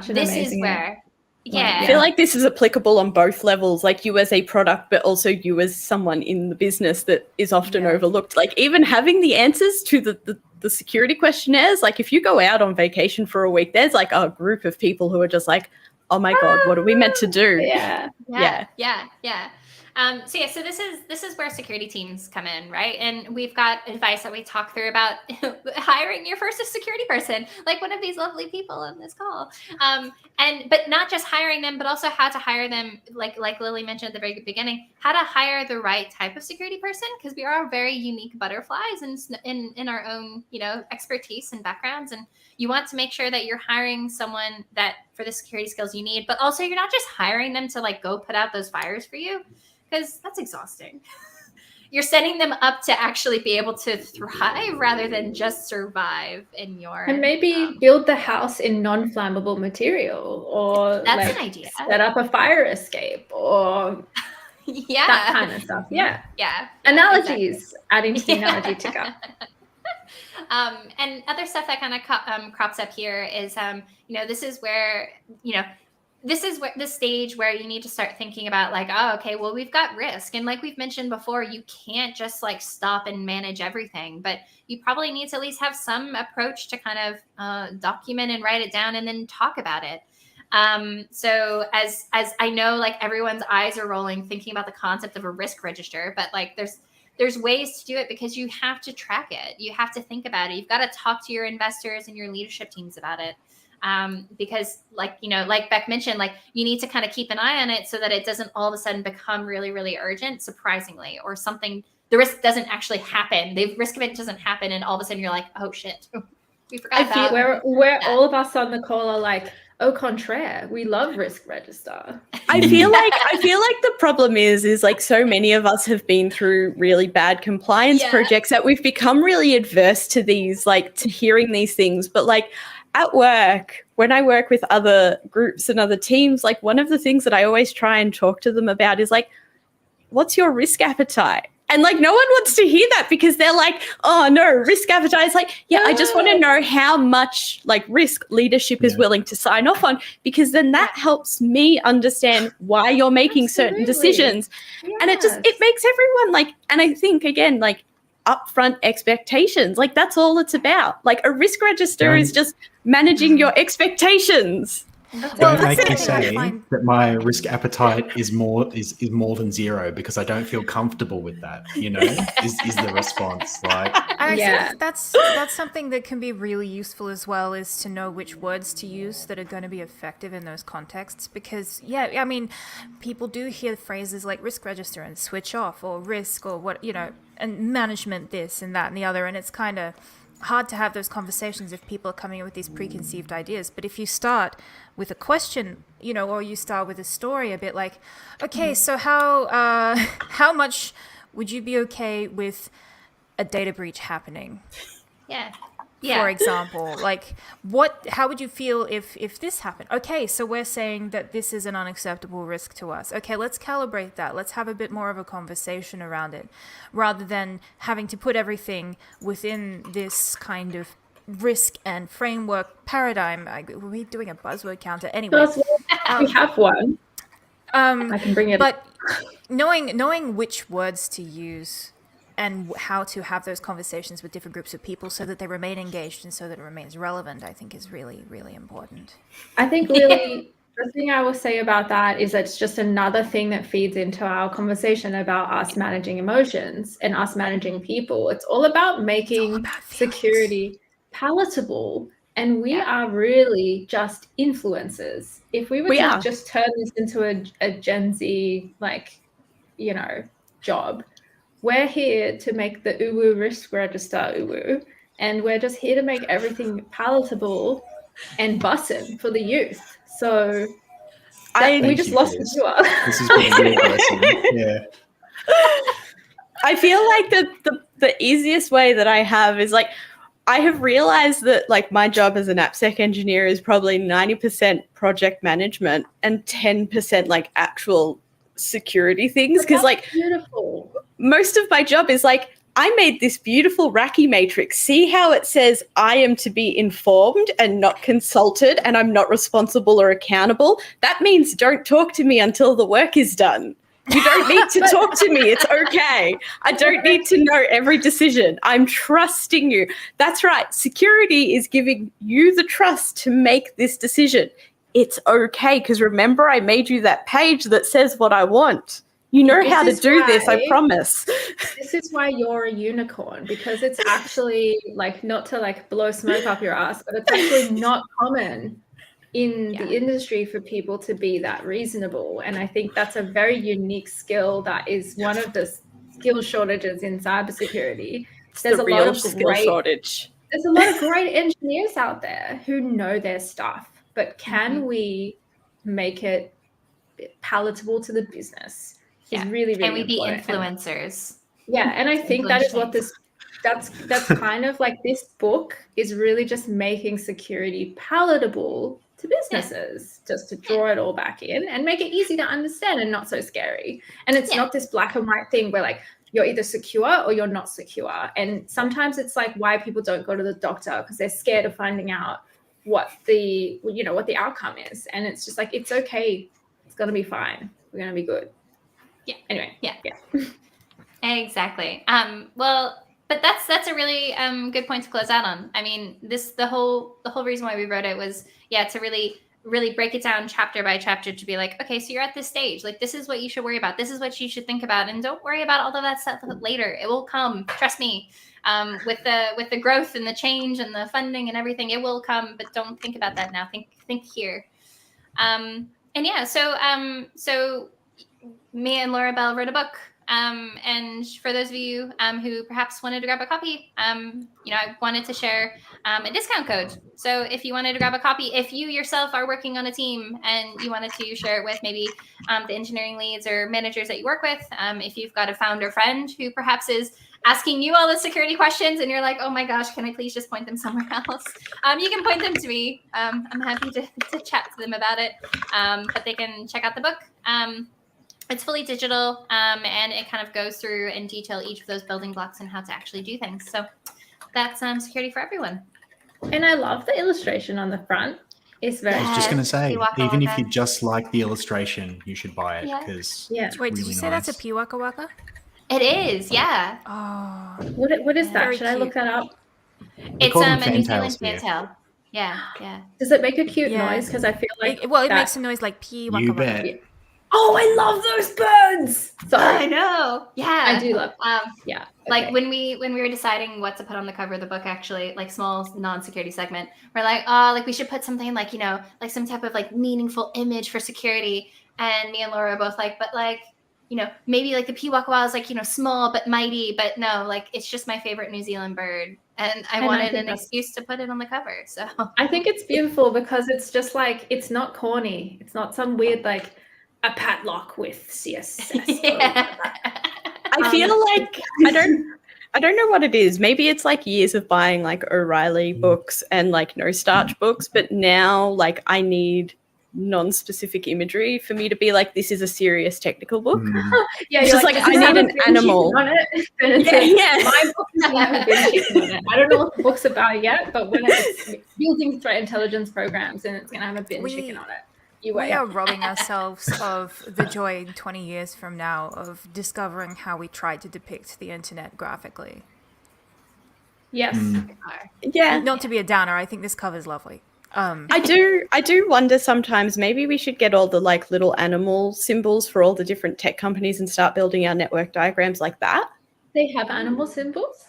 Speaker 2: this is where. Yeah.
Speaker 5: I feel like this is applicable on both levels, like you as a product, but also you as someone in the business that is often overlooked. Like even having the answers to the security questionnaires, like if you go out on vacation for a week, there's like a group of people who are just like, oh my God, what are we meant to do?
Speaker 2: Yeah. So this is where security teams come in, right? And we've got advice that we talk through about hiring your first security person, like one of these lovely people on this call. But not just hiring them, but also how to hire them, like Lily mentioned at the very beginning, how to hire the right type of security person, because we are very unique butterflies in our own, expertise and backgrounds. And you want to make sure that you're hiring someone that for the security skills you need, but also you're not just hiring them to like go put out those fires for you, because that's exhausting. You're setting them up to actually be able to thrive rather than just survive in your.
Speaker 3: And maybe build the house in non-flammable material, or
Speaker 2: that's an idea.
Speaker 3: Set up a fire escape, or that kind of stuff. Yeah. Analogies, exactly. Adding to the analogy ticker.
Speaker 2: And other stuff that kind of crops up here is, this is where, this is the stage where you need to start thinking about like, oh, okay, well, we've got risk. And like we've mentioned before, you can't just like stop and manage everything, but you probably need to at least have some approach to kind of document and write it down and then talk about it. So as I know, like everyone's eyes are rolling thinking about the concept of a risk register, but like there's ways to do it because you have to track it. You have to think about it. You've got to talk to your investors and your leadership teams about it. Because like Beck mentioned, like you need to kind of keep an eye on it so that it doesn't all of a sudden become really, really urgent, surprisingly, or something, the risk doesn't actually happen. The risk of it doesn't happen. And all of a sudden you're like, oh shit, we forgot about
Speaker 3: where all of us on the call are like, au contraire, we love risk register.
Speaker 5: I feel like the problem is like so many of us have been through really bad compliance projects that we've become really adverse to these, like to hearing these things. But like at work, when I work with other groups and other teams, like one of the things that I always try and talk to them about is like, what's your risk appetite? And like, no one wants to hear that because they're like, oh no, risk appetite. It's like, I just want to know how much like risk leadership is willing to sign off on, because then that helps me understand why you're making certain decisions. And it makes everyone like, and I think again, like upfront expectations, like that's all it's about. Like a risk register is just managing your expectations.
Speaker 4: Don't make me say that my risk appetite is more than zero, because I don't feel comfortable with that. Is the response like?
Speaker 1: I think that's something that can be really useful as well, is to know which words to use that are going to be effective in those contexts. Because I mean, people do hear phrases like risk register and switch off, or risk, or what and management, this and that and the other, and it's kind of hard to have those conversations if people are coming up with these preconceived ideas. But if you start with a question, or you start with a story, a bit like, okay, so how much would you be okay with a data breach happening? For example, like how would you feel if this happened? Okay, so we're saying that this is an unacceptable risk to us. Okay, let's calibrate that. Let's have a bit more of a conversation around it, rather than having to put everything within this kind of risk and framework paradigm. Were we doing a buzzword counter? Anyway.
Speaker 3: We have one. I can bring it
Speaker 1: but knowing which words to use and how to have those conversations with different groups of people so that they remain engaged and so that it remains relevant, I think is really, really important.
Speaker 3: I think really The thing I will say about that is it's just another thing that feeds into our conversation about us managing emotions and us managing people. It's all about making
Speaker 1: about feelings.
Speaker 3: security palatable. And we
Speaker 2: Yeah.
Speaker 3: are really just influencers. If we were
Speaker 5: We
Speaker 3: to
Speaker 5: are.
Speaker 3: just turn this into a Gen Z, like, you know, job, we're here to make the uwu risk register uwu. And we're just here to make everything palatable and bussin' for the youth. So
Speaker 5: I
Speaker 3: we
Speaker 4: Thank
Speaker 3: just
Speaker 4: you for
Speaker 3: lost the
Speaker 4: this.
Speaker 3: viewer.
Speaker 4: This has been a real blessing. Yeah.
Speaker 5: I feel like the easiest way that I have is like I have realized that like my job as an AppSec engineer is probably 90% project management and 10% like actual security things. Because like
Speaker 3: beautiful.
Speaker 5: most of my job is like I made this beautiful Racky matrix. See how it says I am to be informed and not consulted, and I'm not responsible or accountable? That means don't talk to me until the work is done. You don't need to talk to me. It's okay. I don't need to know every decision. I'm trusting you. That's right. Security is giving you the trust to make this decision. It's okay, because remember, I made you that page that says what I want. You know how to do this, I promise.
Speaker 3: This is why you're a unicorn, because it's actually like, not to like blow smoke up your ass, but it's actually not common in the industry for people to be that reasonable. And I think that's a very unique skill that is one of the skill shortages in cybersecurity. There's a lot of
Speaker 5: skill shortage.
Speaker 3: There's a lot of great engineers out there who know their stuff, but can we make it palatable to the business? Is really, really
Speaker 2: Can we be
Speaker 3: important.
Speaker 2: influencers?
Speaker 3: And I think that is what that's kind of like, this book is really just making security palatable to businesses, just to draw it all back in and make it easy to understand and not so scary. And it's not this black and white thing where like you're either secure or you're not secure. And sometimes it's like why people don't go to the doctor, because they're scared of finding out what the outcome is. And it's just like, it's okay. It's going to be fine. We're going to be good.
Speaker 2: Yeah.
Speaker 3: Anyway.
Speaker 2: Yeah. Exactly. Well, but that's a really good point to close out on. I mean, the whole reason why we wrote it was to really break it down chapter by chapter, to be like, okay, so you're at this stage, like this is what you should worry about, this is what you should think about, and don't worry about all of that stuff later. It will come, trust me. With the growth and the change and the funding and everything, it will come, but don't think about that now. Think here. So me and Laura Bell wrote a book. And for those of you who perhaps wanted to grab a copy, I wanted to share a discount code. So if you wanted to grab a copy, if you yourself are working on a team and you wanted to share it with maybe the engineering leads or managers that you work with, if you've got a founder friend who perhaps is asking you all the security questions and you're like, oh my gosh, can I please just point them somewhere else? You can point them to me. I'm happy to chat to them about it, but they can check out the book. It's fully digital, and it kind of goes through in detail each of those building blocks and how to actually do things. So that's security for everyone.
Speaker 3: And I love the illustration on the front. It's very.
Speaker 4: I was just going to say,
Speaker 2: Piwaka
Speaker 4: even
Speaker 2: Waka.
Speaker 4: if you just like the illustration, you should buy it because
Speaker 3: Yeah.
Speaker 1: Wait, did
Speaker 4: really
Speaker 1: you say
Speaker 4: nice.
Speaker 1: that's a Piwaka Waka?
Speaker 2: It is, yeah.
Speaker 1: Oh,
Speaker 3: What is that?
Speaker 1: Very
Speaker 3: Should I look
Speaker 1: cute.
Speaker 3: that up?
Speaker 2: It's
Speaker 4: call them
Speaker 2: a New
Speaker 4: fantails
Speaker 2: Zealand
Speaker 4: here.
Speaker 2: fantail. Yeah.
Speaker 3: Does it make a cute
Speaker 1: Yeah.
Speaker 3: noise? Because I feel like
Speaker 1: it makes a noise like P Waka
Speaker 4: You
Speaker 1: Waka.
Speaker 4: bet.
Speaker 3: Yeah. Oh, I love those birds.
Speaker 2: I
Speaker 3: Sorry,
Speaker 2: know. Yeah.
Speaker 3: I do love.
Speaker 2: Like
Speaker 3: Okay.
Speaker 2: when we were deciding what to put on the cover of the book, actually, like small non-security segment, we're like, oh, like we should put something like, like some type of like meaningful image for security. And me and Laura are both like, but like, maybe like the Piwakawa is like, small but mighty, but no, like it's just my favorite New Zealand bird. And I wanted an excuse to put it on the cover. So
Speaker 3: I think it's beautiful because it's just like, it's not corny. It's not some weird like a padlock with CSS.
Speaker 2: yeah.
Speaker 5: I feel like I don't know what it is. Maybe it's like years of buying like O'Reilly books and like no starch books, but now like I need non-specific imagery for me to be like, this is a serious technical book.
Speaker 3: Yeah,
Speaker 5: It's just like, I need an animal.
Speaker 3: On it, and
Speaker 5: Yeah.
Speaker 3: My book is gonna have a bin chicken on it. I don't know what the book's about yet, but when it's building threat intelligence programs, and it's gonna have a bin chicken on it.
Speaker 1: We are robbing ourselves of the joy 20 years from now of discovering how we tried to depict the internet graphically.
Speaker 3: Yes.
Speaker 5: Yeah.
Speaker 1: Not to be a downer, I think this cover's lovely.
Speaker 5: I do wonder sometimes maybe we should get all the like little animal symbols for all the different tech companies and start building our network diagrams like that.
Speaker 3: They have animal symbols.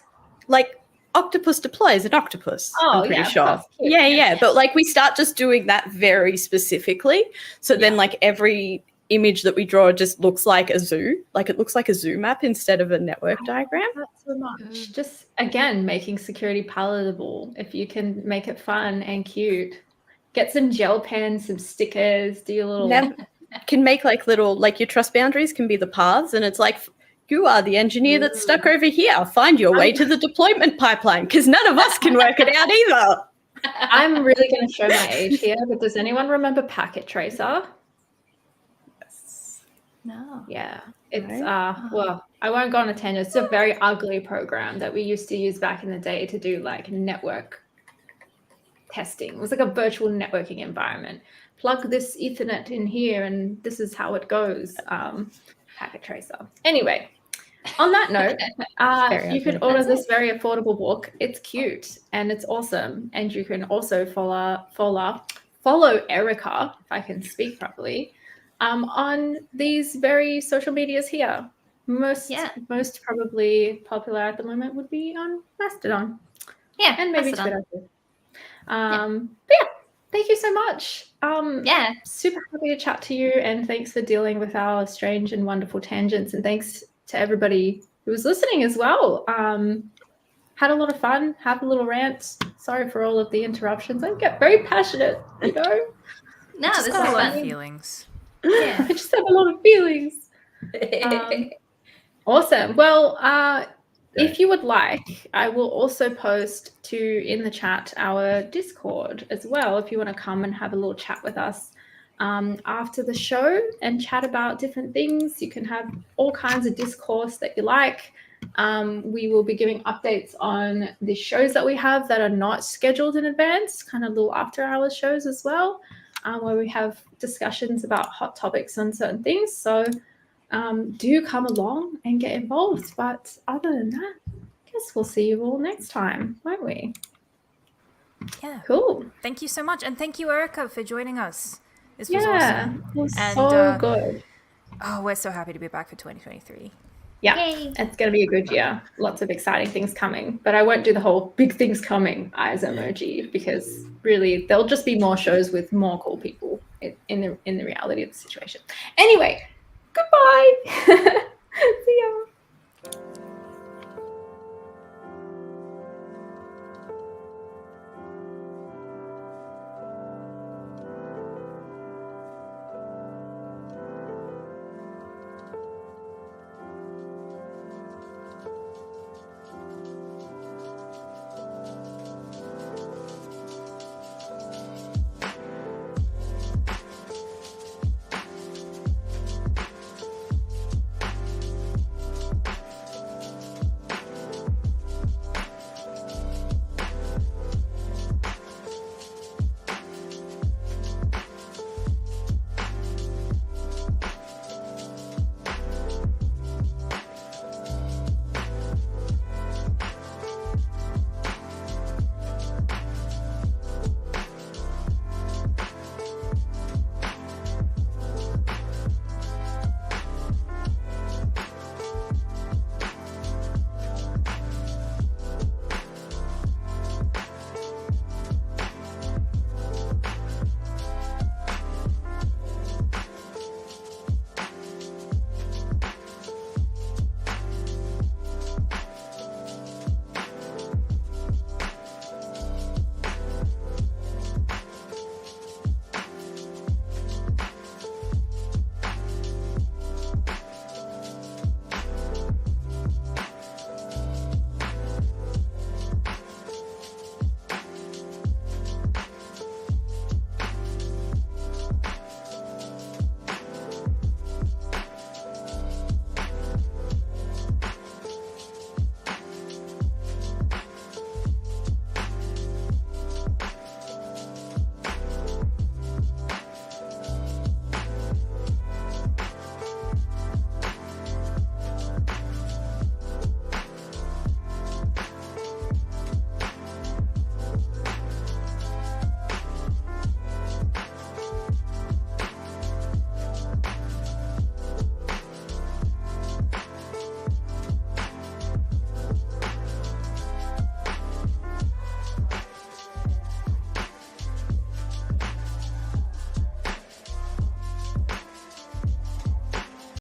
Speaker 5: Like octopus deploys an octopus.
Speaker 3: Oh,
Speaker 5: I'm pretty
Speaker 3: yeah, of
Speaker 5: sure.
Speaker 3: course. Cute.
Speaker 5: Yeah. But like we start just doing that very specifically. So then like every image that we draw just looks like a zoo. Like it looks like a zoo map instead of a network diagram.
Speaker 3: Not so much. Just again, making security palatable. If you can make it fun and cute, get some gel pens, some stickers, do your little.
Speaker 5: Can make like little, like your trust boundaries can be the paths, and it's like you are the engineer that's stuck over here. Find your way to the deployment pipeline, because none of us can work it out either.
Speaker 3: I'm really going to show my age here, but does anyone remember Packet Tracer?
Speaker 2: No.
Speaker 3: Yeah, it's
Speaker 5: Right.
Speaker 3: well, I won't go on a tangent. It's a very ugly program that we used to use back in the day to do like network testing. It was like a virtual networking environment. Plug this Ethernet in here, and this is how it goes. Packet Tracer. Anyway, on that note, you can order this very affordable book. It's cute and it's awesome, and you can also follow Erica, if I can speak properly, on these very social medias here. Most probably popular at the moment would be on Mastodon.
Speaker 2: Yeah,
Speaker 3: And maybe
Speaker 2: Mastodon.
Speaker 3: Twitter too. But yeah, thank you so much.
Speaker 2: Yeah.
Speaker 3: Super happy to chat to you, and thanks for dealing with our strange and wonderful tangents, and thanks to everybody who was listening as well. Had a lot of fun, had a little rant. Sorry for all of the interruptions. I get very passionate, you know.
Speaker 2: No,
Speaker 1: Just
Speaker 2: this
Speaker 1: got
Speaker 2: is
Speaker 1: a lot of
Speaker 2: fun.
Speaker 1: feelings.
Speaker 2: Yeah.
Speaker 3: I just have a lot of feelings. Awesome. Well, if you would like, I will also post in the chat our Discord as well. If you want to come and have a little chat with us after the show and chat about different things, you can have all kinds of discourse that you like. We will be giving updates on the shows that we have that are not scheduled in advance, kind of little after hours shows as well, where we have discussions about hot topics on certain things. So do come along and get involved. But other than that, I guess we'll see you all next time, won't we?
Speaker 1: Yeah.
Speaker 3: Cool.
Speaker 1: Thank you so much. And thank you, Erica, for joining us. This was
Speaker 3: Yeah,
Speaker 1: awesome.
Speaker 3: it was
Speaker 1: And,
Speaker 3: so good.
Speaker 1: Oh, we're so happy to be back for 2023.
Speaker 3: Yeah,
Speaker 2: Yay.
Speaker 3: it's going to be a good year. Lots of exciting things coming. But I won't do the whole big things coming eyes emoji, because really there'll just be more shows with more cool people in the reality of the situation. Anyway, goodbye. See ya.